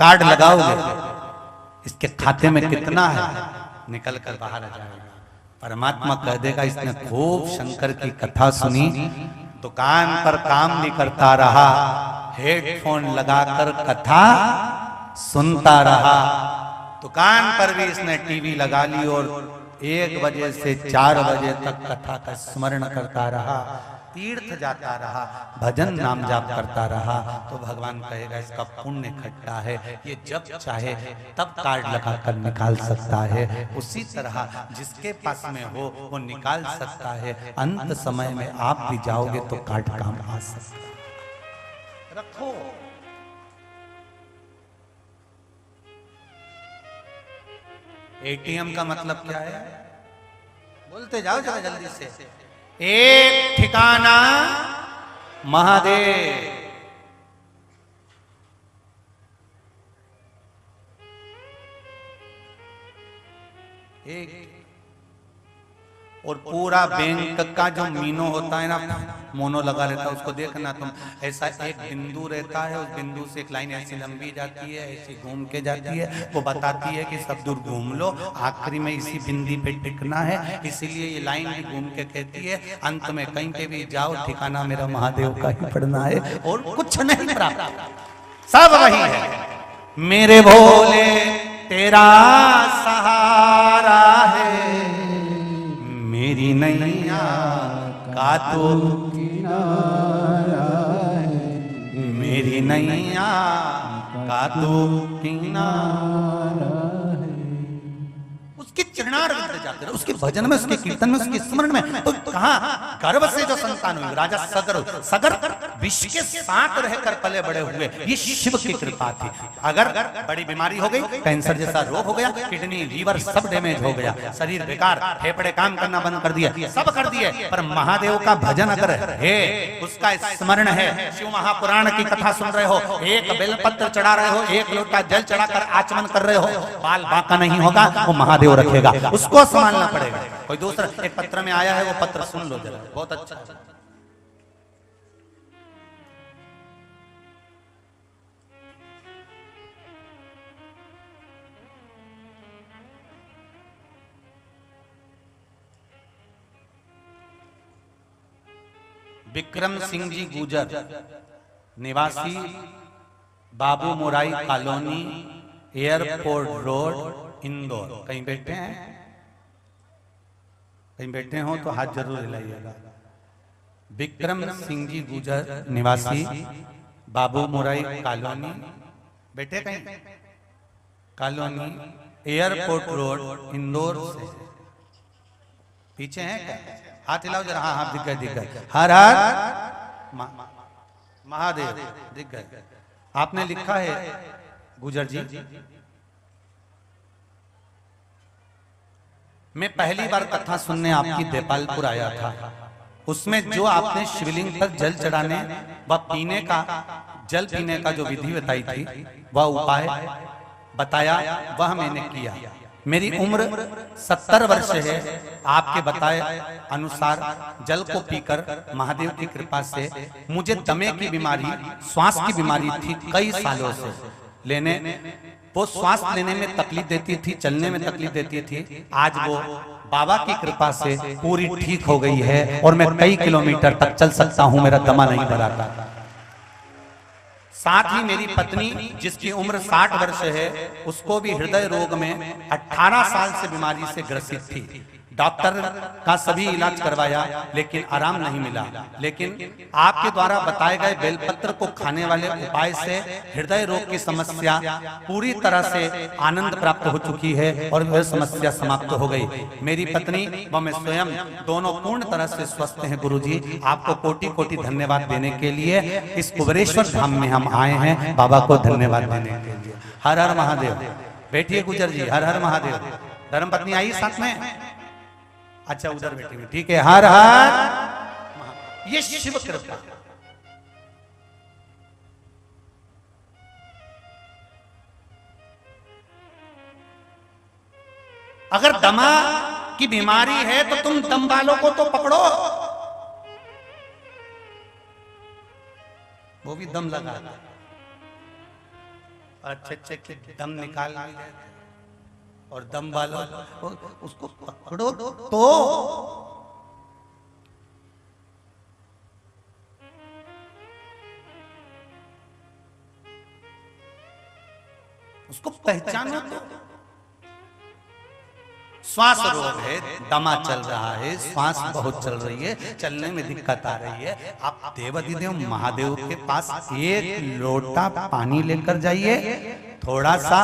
कार्ड लगाओगे, इसके खाते में कितना है निकल कर बाहर आ जाएगा। परमात्मा कह देगा इसने खूब शंकर की कथा सुनी, दुकान पर काम नहीं करता रहा, हेडफोन लगाकर कथा सुनता रहा, दुकान पर भी इसने टीवी लगा ली और 1 बजे से 4 बजे तक कथा का स्मरण करता रहा, तीर्थ जाता रहा, भजन नाम जाप करता रहा, तो भगवान कहेगा इसका पुण्य इकट्ठा है, ये जब चाहे तब कार्ड लगाकर निकाल सकता है। उसी तरह जिसके पास में हो वो निकाल सकता है। अंत समय में आप भी जाओगे तो कार्ड काम आ सकता है। रखो, एटीएम का मतलब क्या है, बोलते जाओ जरा जल्दी से। एक ठिकाना महादेव, एक, और पूरा बैंक का जो मीनो होता है ना, मोनो लगा रहता है, उसको देखना तुम, ऐसा एक बिंदु रहता है, उस बिंदु से एक लाइन ऐसी लंबी जाती है, ऐसी घूम के जाती है, वो बताती है कि सब दूर घूम लो, आखिरी में इसी बिंदी पे टिकना है, इसीलिए ये लाइन भी घूम के कहती है अंत में कहीं पे भी जाओ ठिकाना मेरा महादेव का ही पड़ना है, और कुछ नहीं प्राप्त, सब वही है। मेरे भोले तेरा सहारा है, मेरी नैया का तो किनारा है, मेरी नैया का तो किनारा है। उसके चरणारविंद जाते रहो, उसके भजन में, उसके कीर्तन में, उसके स्मरण में, तो कहां गर्भ से जो संतान हुई, राजा सगर, सगर विश्व के साथ रहकर पले बड़े हुए, ये शिव की कृपा थी। अगर बड़ी बीमारी हो गई, कैंसर जैसा रोग हो गया, किडनी लीवर सब डैमेज हो गया, शरीर बेकार, फेफड़े काम करना बंद कर दिया, सब कर दिए, पर महादेव का भजन अगर है, उसका स्मरण है, शिव महापुराण की कथा सुन रहे हो, एक बेलपत्र चढ़ा रहे हो, 1 लोटा जल चढ़ाकर आचमन कर रहे हो, बाल बांका नहीं होगा, वो महादेव रखेगा, उसको संभालना पड़ेगा। कोई दूसरा एक पत्र में आया है, वो पत्र सुन लो जरा, बहुत अच्छा। विक्रम सिंह जी गुजर, निवासी Babu Morai colony, airport road, Indore. कहीं बैठे हैं? कहीं बैठे हो तो हाथ जरूर हिलाइएगा। विक्रम सिंह जी गुजर, निवासी बाबू मोराई कॉलोनी, बैठे कहीं? कॉलोनी, एयरपोर्ट रोड, इंदौर से पीछे हैं क्या? हाथ हिलाओ जरा। हाँ हाँ, दिख गए दिख गए। हर हर महादेव, दिख गए। आपने लिखा है गुजर जी, मैं पहली बार कथा सुनने आपकी देपालपुर आया था, उसमें जो आपने शिवलिंग पर जल चढ़ाने व पीने का, जल पीने का जो विधि बताई थी, वह उपाय बताया, वह मैंने किया। मेरी उम्र 70 वर्ष है। आपके बताए अनुसार जल को पीकर महादेव की कृपा से मुझे दमे की बीमारी, श्वास की बीमारी थी कई सालों से, लेने वो श्वास लेने में तकलीफ देती थी, चलने में तकलीफ देती थी। आज वो बाबा की कृपा से पूरी ठीक हो गई है और मैं कई किलोमीटर तक चल सकता हूं, मेरा दमा नहीं भराता। साथ ही मेरी पत्नी जिसकी उम्र 60 वर्ष है, उसको भी हृदय रोग में 18 साल से बीमारी से ग्रसित थी। डॉक्टर का सभी इलाज करवाया लेकिन आराम नहीं मिला। लेकिन आपके द्वारा बताए गए बेलपत्र को खाने वाले उपाय से हृदय रोग की समस्या पूरी तरह से आनंद प्राप्त हो चुकी है और वह समस्या समाप्त हो गई। मेरी पत्नी व मैं स्वयं दोनों पूर्ण तरह से स्वस्थ हैं। गुरुजी, आपको कोटि कोटि धन्यवाद देने के लिए इस कुबेरेश्वर धाम में हम आए हैं, बाबा को धन्यवाद देने के लिए। हर हर महादेव। बैठिए गुजर जी, हर हर महादेव। धर्मपत्नी आई साथ में? अच्छा, उधर बैठी हुई, ठीक है। हर हर। ये शिव कृपा। अगर दमा की बीमारी है तो तुम दम वालों को तो पकड़ो, वो भी दम लगा अच्छे अच्छे के दम निकाल और दम वालों उसको पकड़ो तो उसको पहचानो तो। श्वास रोग है, दमा चल रहा है, श्वास बहुत चल रही है, चलने में दिक्कत आ रही है, आप देवाधिदेव महादेव के पास एक लोटा पानी लेकर जाइए, थोड़ा सा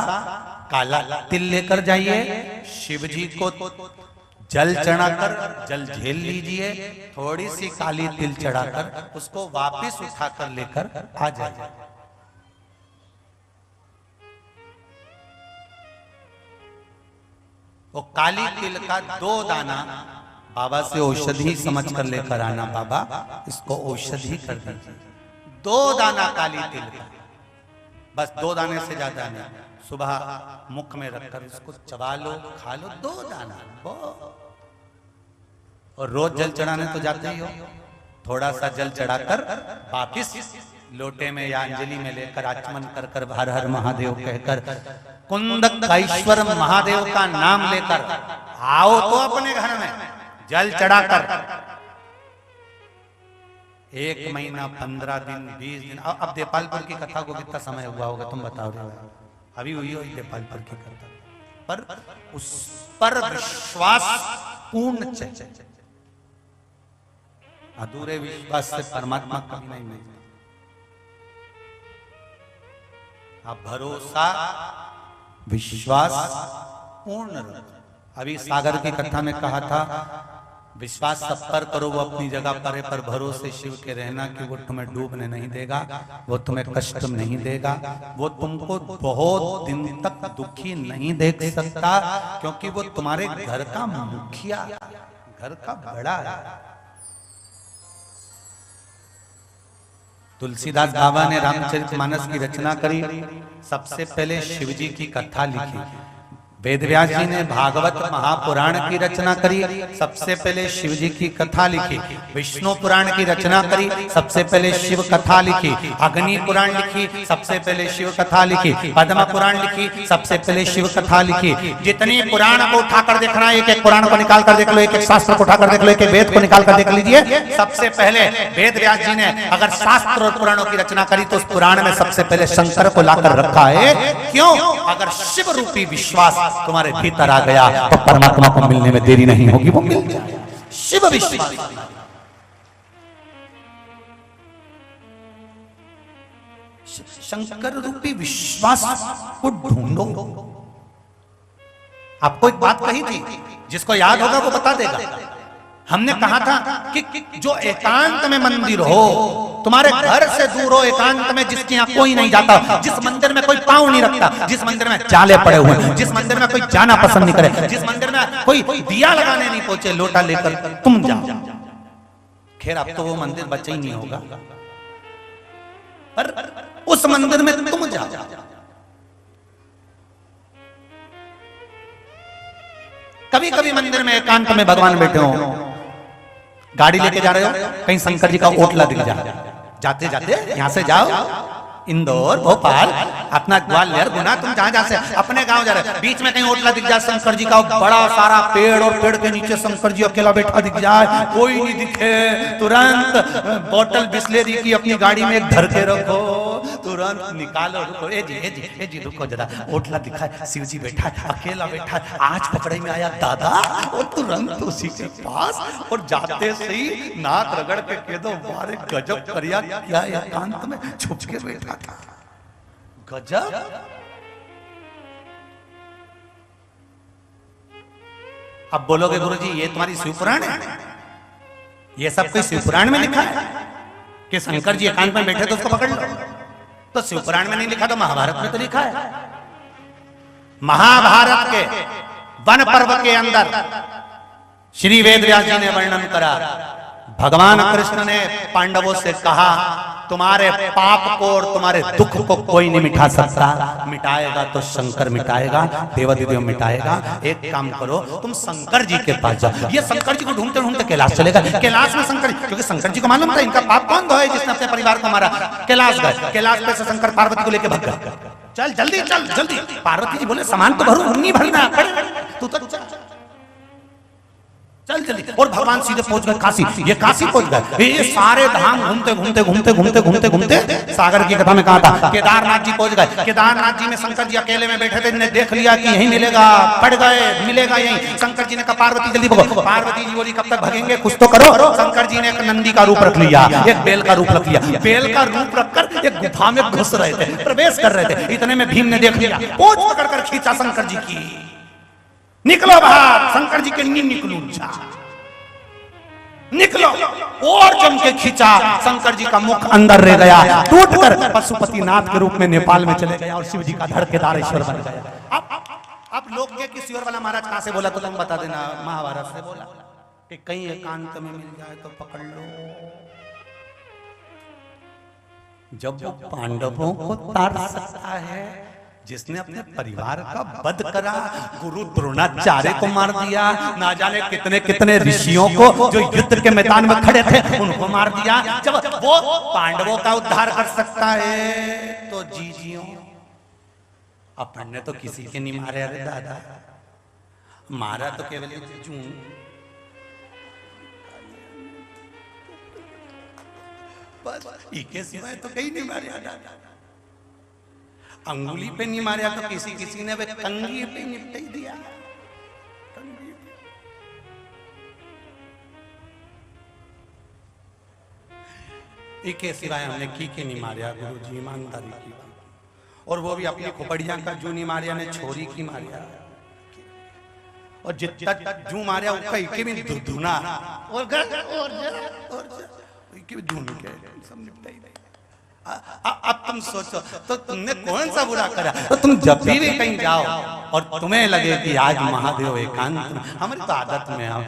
काला तिल लेकर जाइए, शिव जी को जल चढ़ाकर जल झेल लीजिए, थोड़ी सी काली तिल चढ़ाकर उसको वापस उठाकर लेकर आ जाइए। वो काली तिल का 2 दाना बाबा से औषधि समझ कर लेकर आना, बाबा इसको औषधि कर दीजिए। 2 दाना काली तिल का, बस 2 दाने से ज्यादा नहीं। सुबह मुख में रखकर इसको चबा लो, खा लो, 2 दाना। और रोज जल चढ़ाने तो जाते ही हो, थोड़ा सा जल चढ़ाकर वापिस लोटे में या अंजलि में लेकर आचमन कर कर हर हर महादेव कहकर कुंदकेश्वर महादेव का नाम लेकर आओ तो अपने घर में जल चढ़ाकर 1 महीना 15 दिन 20 दिन। अब देपालपुर की कथा को कितना समय हुआ होगा तुम बताओ रे? अभी हुई हो देपालपुर की कथा, पर उस पर विश्वास पूर्ण चाहिए। अधूरे विश्वास से परमात्मा कभी नहीं मिलता। आप भरोसा विश्वास पूर्ण रखो। अभी सागर की कथा में कहा था, विश्वास सब पर करो वो अपनी जगह पर है, पर भरोसे शिव के रहना कि वो तुम्हें डूबने नहीं देगा, वो तुम्हें कष्ट नहीं देगा, वो तुमको बहुत दिन तक दुखी नहीं देख सकता, क्योंकि वो तुम्हारे घर का मुखिया, घर का बड़ा है। तुलसीदास बाबा ने रामचरितमानस की रचना करी, सबसे पहले शिव जी की कथा लिखी। वेदव्यास जी ने भागवत महापुराण की रचना करी, सबसे पहले शिव जी की कथा लिखी। विष्णु पुराण की रचना करी, सबसे पहले शिव कथा लिखी। अग्नि पुराण लिखी, सबसे पहले शिव कथा लिखी। पद्म पुराण लिखी, सबसे पहले शिव कथा लिखी। जितनी पुराण को उठाकर देखना, एक एक पुराण को निकाल कर देख लो, एक एक शास्त्र को उठाकर देख लो, एक एक वेद को निकाल कर देख लीजिए। सबसे पहले वेदव्यास जी ने अगर शास्त्र और पुराणों की रचना करी तो उस पुराण में सबसे पहले शंकर को लाकर रखा है। क्यों? अगर शिव रूपी विश्वास तुम्हारे भीतर आ गया तो परमात्मा को मिलने में देरी नहीं होगी, वो मिल जाए। शिव विश्वास, शंकर रूपी विश्वास को ढूंढो। आपको एक बात कही थी, जिसको याद होगा वो बता देगा। हमने कहा था कि जो एकांत में मंदिर हो, तुम्हारे घर से दूर हो, एकांत में जिसके यहाँ कोई नहीं जाता, जिस मंदिर में कोई पांव नहीं रखता, जिस मंदिर में जाले पड़े हुए हैं, जिस मंदिर में कोई जाना पसंद नहीं करे, जिस मंदिर में कोई दिया लगाने नहीं पहुंचे, लोटा लेकर तुम जाओ। खैर अब तो वो मंदिर बचा ही नहीं होगा, पर उस मंदिर में तुम जाओ। कभी कभी मंदिर में एकांत में भगवान बैठे हो, गाड़ी लेके जा रहे हो, कहीं शंकर जी का ओटला दिख जाए, जाते जाते यहां से जाओ, इंदौर, भोपाल, अपना ग्वालियर, गुना, तुम जहां जहां से अपने गांव जा रहे, बीच में कहीं होटला दिख जाए शंकर जी का बड़ा सारा पेड़ और पेड़ के नीचे शंकर जी अकेला बैठा दिख जाए, कोई नहीं दिखे, तुरंत बोतल बिस्लेरी की अपनी गाड़ी में एक धर के रखो, तुरंत निकालो, रुको, ए जी रुको जरा, होटला दिखा है, शिव जी बैठा है, अकेला बैठा है, आज पकड़े में आया दादा, और तुरंत उसी के पास और जाते से ही नाक रगड़ के कह दो, बारे गजब करिया क्या एकांत में छुप के बैठा था, गजब। अब बोलोगे गुरुजी ये तुम्हारी शिव पुराण है, ये सब कोई शिव पुराण में लिखा है कि शंकर जी एकांत में बैठे तो उसको पकड़ लो, तो शिव पुराण में नहीं लिखा तो महाभारत में तो लिखा है। महाभारत के वन पर्व के अंदर श्री वेदव्यास जी ने वर्णन करा, भगवान कृष्ण ने पांडवों से कहा तुम्हारे पाप को और तुम्हारे दुख को कोई नहीं मिटा सकता, मिटाएगा तो शंकर मिटाएगा, देवादिदेव मिटाएगा। एक काम करो तुम शंकर जी के पास जाओ। ये शंकर जी को ढूंढते ढूंढते कैलाश चलेगा, कैलाश में शंकर, क्योंकि शंकर जी को मालूम था इनका पाप कौन धोए जिसने अपने परिवार को मारा। कैलाश गए, कैलाश पे से शंकर पार्वती को लेके भाग गए, चल जल्दी चल जल्दी। पार्वती जी बोले सामान तो भरू, नहीं भरना, तू तो चल जल्दी। और भगवान सीधे पहुंच गए काशी, ये काशी पहुंच गए, ये सारे धाम घूमते घूमते घूमते घूमते घूमते घूमते सागर की कथा में कहा था केदारनाथ जी पहुंच गए। केदारनाथ जी में शंकर जी अकेले में बैठे थे, इन्हें देख लिया कि यही मिलेगा, पड़ गए, मिलेगा यही। शंकर जी ने कहा पार्वती जल्दी भगो। पार्वती जी बोली कब तक भगेंगे, कुछ तो करो। शंकर जी ने एक नंदी का रूप रख लिया, एक बेल का रूप रख लिया, बेल का रूप रखकर एक गुफा में घुस रहे थे, प्रवेश कर रहे थे। इतने में भीम ने देख लिया, पोंछ पकड़कर खींचा शंकर जी की, निकलो बाहर। शंकर जी के नींद निकलू निकलो, और जम के खींचा, शंकर जी का मुख अंदर रह गया, टूटकर पशुपति नाथ के रूप में नेपाल में चले गया और शिव जी का धड़ केदारेश्वर बन गया। अब लोग के किसी और वाला महाराज कहां से बोला तो तुम बता देना, महाभारत से बोला कि कहीं एकांत में मिल जाए तो पकड़ लो। जब वो पांडवों को तार सकता है, जिसने अपने परिवार का वध करा, गुरु द्रोणाचार्य को मार दिया, ना जाने कितने कितने ऋषियों को जो युद्ध के मैदान में खड़े थे उनको मार दिया, जब वो पांडवों का उद्धार कर सकता है तो जीजियो। अपन ने तो किसी के नहीं मारे, अरे दादा मारा तो केवल जूं, बस इके सिवाय तो कहीं नहीं मारे दादा। अंगुली पे नहीं मारा तो किसी ने वे कंगी पे निपटा दिया। इके सिवाय हमने की नहीं मारिया गुरु जी, ईमानदारी की, और वो भी अपनी खोपड़िया का जू नहीं मारिया ने छोरी की मारिया, और जितना जू मारिया उसका इके भी धुना और इके भी धुन के सब निपटा ही। अब तुम सोचो तो तुमने कौन सा बुरा करा, तो तुम जब भी कहीं जाओ और तुम्हें लगे कि आज महादेव एकांत, हमारी तो आदत में आओ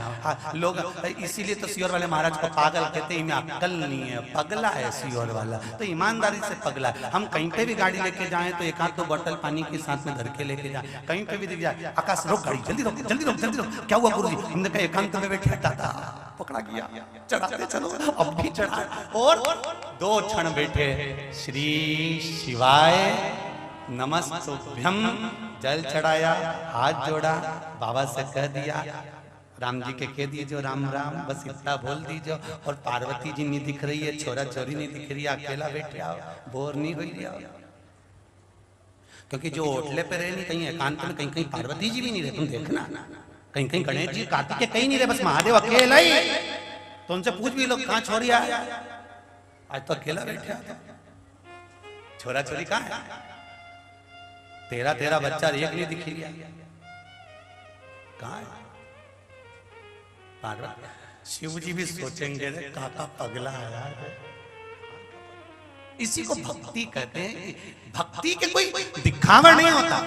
लोग, इसीलिए तो सियोर वाले महाराज को पागल कहते हैं, इनमें अक्ल नहीं है, पगला है सियोर वाला, तो ईमानदारी से पगला है। हम कहीं पे भी गाड़ी लेके जाएं तो एक आध दो बोतल पानी के साथ में धर के लेके जाए, कहीं पे भी दिख जाए आकाश रोक गाड़ी, जल्दी रोक जल्दी रोक जल्दी रोक, क्या हुआ गुरुजी, हमने कहा एकांत में बैठे था, पकड़ा गया, चढ़ाते चलो, अब भी चढ़ा, और 2 क्षण बैठे, श्री शिवाय नमस्तुभ्यम, जल चढ़ाया, हाथ जोड़ा, बाबा से कह दिया, राम जी के कह दीजिए राम राम, बस इतना बोल दीजिए, और पार्वती जी नहीं दिख रही है, छोरा छोरी नहीं दिख रही है, अकेला बैठे आओ, बोर नहीं हुई आओ, क्योंकि जो ओटले पे रहे नहीं, कहीं एकांत में कहीं कहीं पार्वती जी भी नहीं रहे, तुम देखना, कहीं कहीं गणेश जी कार्तिक के कहीं नहीं रहे, बस महादेव अकेला ही। तो उनसे पूछ भी लोग कहाँ छोरी आया, आज तो अकेला बैठे, छोरा छोरी कहाँ है, 13 बच्चा एक नहीं दिख लिया, कहाँ है पार्वती। शिव जी भी सोचेंगे रे काका पगला है, इसी को भक्ति कहते हैं। भक्ति के कोई दिखावा नहीं होता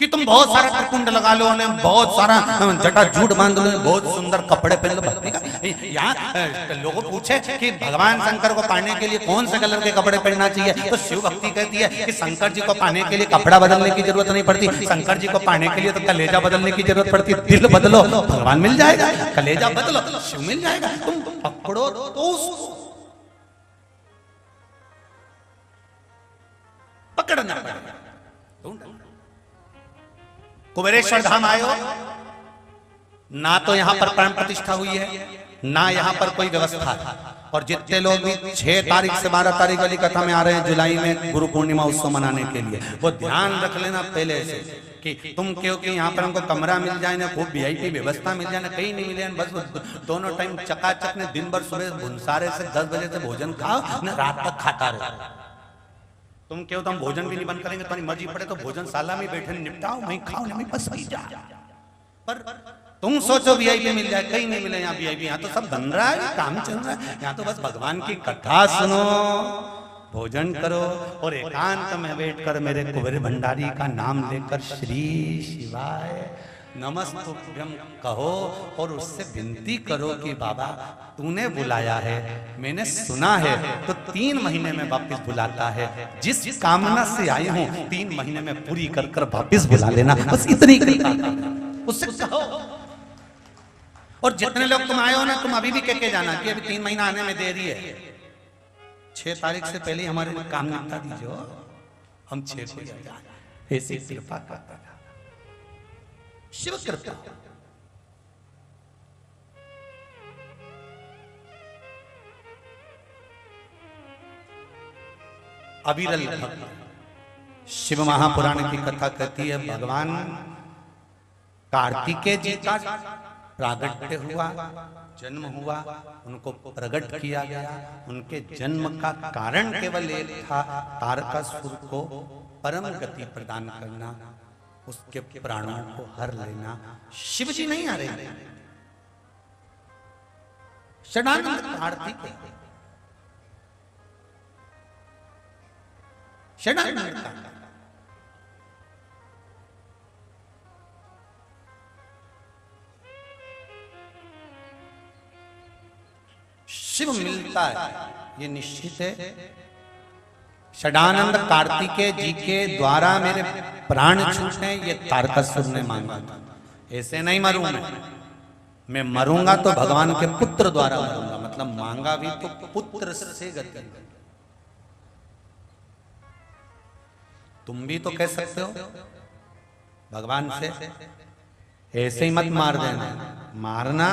कि तुम बहुत सारा त्रिकुंड लगा लो, बहुत सारा जटा झूठ बांध लो, बहुत सुंदर कपड़े पहन लो, भक्ति का। यहाँ लोगों पूछे कि भगवान शंकर को पाने के लिए कौन से कलर के कपड़े पहनना चाहिए, तो शिव भक्ति कहती है कि शंकर जी को पाने के लिए कपड़ा बदलने की जरूरत नहीं पड़ती, शंकर जी को पाने के लिए तो कलेजा बदलने की जरूरत पड़ती। दिल बदलो भगवान मिल जाएगा, कलेजा बदलो शिव मिल जाएगा, तुम पकड़ो तो पकड़ना पड़ेगा। कुबेरेश्वर धाम आयो, ना तो यहां पर प्राण प्रतिष्ठा हुई है, ना यहां पर कोई व्यवस्था है। और जितने लोग भी 6 तारीख से 12 तारीख वाली कथा में आ रहे हैं जुलाई में गुरु पूर्णिमा उत्सव मनाने के लिए, वो ध्यान रख लेना पहले से कि तुम क्योंकि यहाँ पर हमको कमरा मिल जाए ना, खूब वीआईपी व्यवस्था मिल जाए ना, कहीं नहीं मिले, बस दोनों टाइम चकाचक ने दिन भर सुबह भुनसारे से 10 बजे से भोजन खाओ ना, रात तक खाता रहो। तुम क्यों, तो हम भोजन भी नहीं बंद करेंगे, तुम्हारी मर्जी पड़े तो भोजनशाला में बैठे निपटाओ, वहीं खाओ नहीं बस वही जा। पर तुम सोचो वीआईपी मिल जाए, कहीं नहीं मिले यहाँ वीआईपी। यहाँ तो सब बन रहा है, काम चल रहा है, यहाँ तो बस भगवान की कथा सुनो, भोजन करो और एकांत में बैठकर मेरे कुबेर भंडारी का नाम लेकर श्री शिवाय नमस्तुभ्यम कहो और उससे विनती करो कि बाबा तूने बुलाया है, मैंने सुना है, तो 3 महीने में वापस बुलाता है, जिस कामना से आई हूँ 3 महीने में पूरी कर कर वापस बुला लेना, बस इतनी कृपा उससे कहो। और जितने लोग तुम आए हो ना, तुम अभी भी कह के जाना कि अभी 3 महीना आने में देरी है, 6 तारीख से पहले हमारे काम निपटा दीजिए, हम 6 को जाए। ऐसी कृपा करता था शिव कृपा। अविरल भक्त शिव महापुराण की कथा कहती है, भगवान कार्तिकेय जी का प्रागट्य हुआ, जन्म हुआ, उनको प्रकट किया गया। उनके जन्म का कारण केवल एक था, तारकासुर को परम गति प्रदान करना, उसके प्राणों को हर लेना। शिव जी नहीं आ रहे, षडानंद कार्तिकेय, षडानंद शिव मिलता है, ये निश्चित है। षडानंद कार्तिकेय जी के द्वारा मेरे प्राण छूटे, ये तारकासुर ने मांगा था। ऐसे नहीं मरूं मैं मरूंगा तो भगवान के पुत्र द्वारा मरूंगा, मतलब मांगा भी तो पुत्र से गति। तुम भी तो कह सकते हो भगवान से ऐसे ही मत मार देना, मारना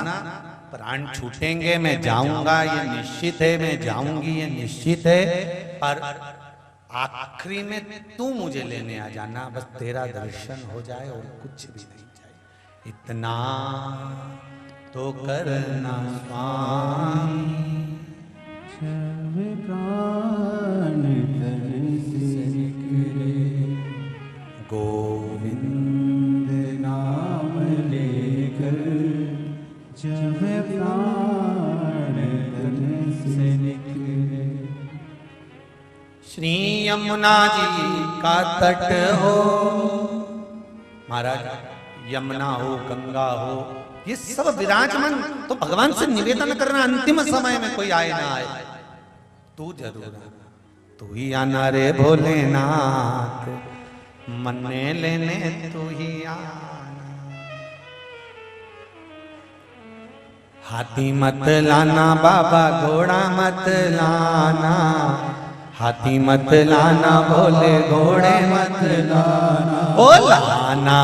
प्राण छूटेंगे, मैं जाऊंगा ये निश्चित है, मैं जाऊंगी ये निश्चित है, पर आखिरी में तू मुझे लेने आ जाना, बस तेरा दर्शन हो जाए और कुछ भी नहीं चाहिए, इतना तो करना स्वामी। प्राण तन से निकले, गोविंद नाम लेकर, जब प्राण तन से निकले। श्री यमुना जी का तट हो महाराज, यमुना हो, गंगा हो, ये सब विराजमान, तो भगवान से निवेदन करना अंतिम समय में कोई आए ना आए, तू जरूर तू ही आना रे भोलेनाथ, मन्ने लेने तू ही आना। हाथी मत लाना बाबा, घोड़ा मत लाना, हाथी मत लाना भोले, घोड़े मत लाना, ओ लाना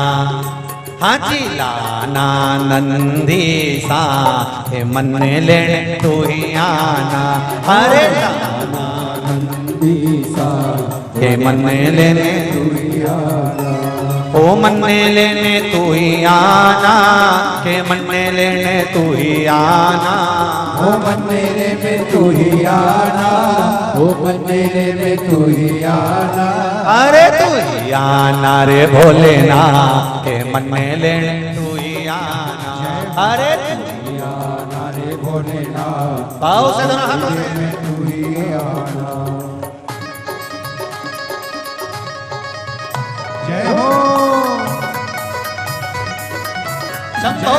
हाथी लाना नंदीसा, हे मन्ने लेने तू ही आना, हरे लाना नंदीसा, हे मन्ने लेने तू ही आना, ओ मन्ने लेने तू ही आना, के मन्ने लेने तू ही आना, ओ मन्नेरे में तू ही आना, ओ मन्नेरे में तू ही आना, अरे तू ही आना रे भोलेनाथ, के मन्ने लेने तू ही आना, अरे तू ही आना रे भोलेनाथ, पाओ से दोनों हाथों से, में तू ही आना। जय हो, शंभो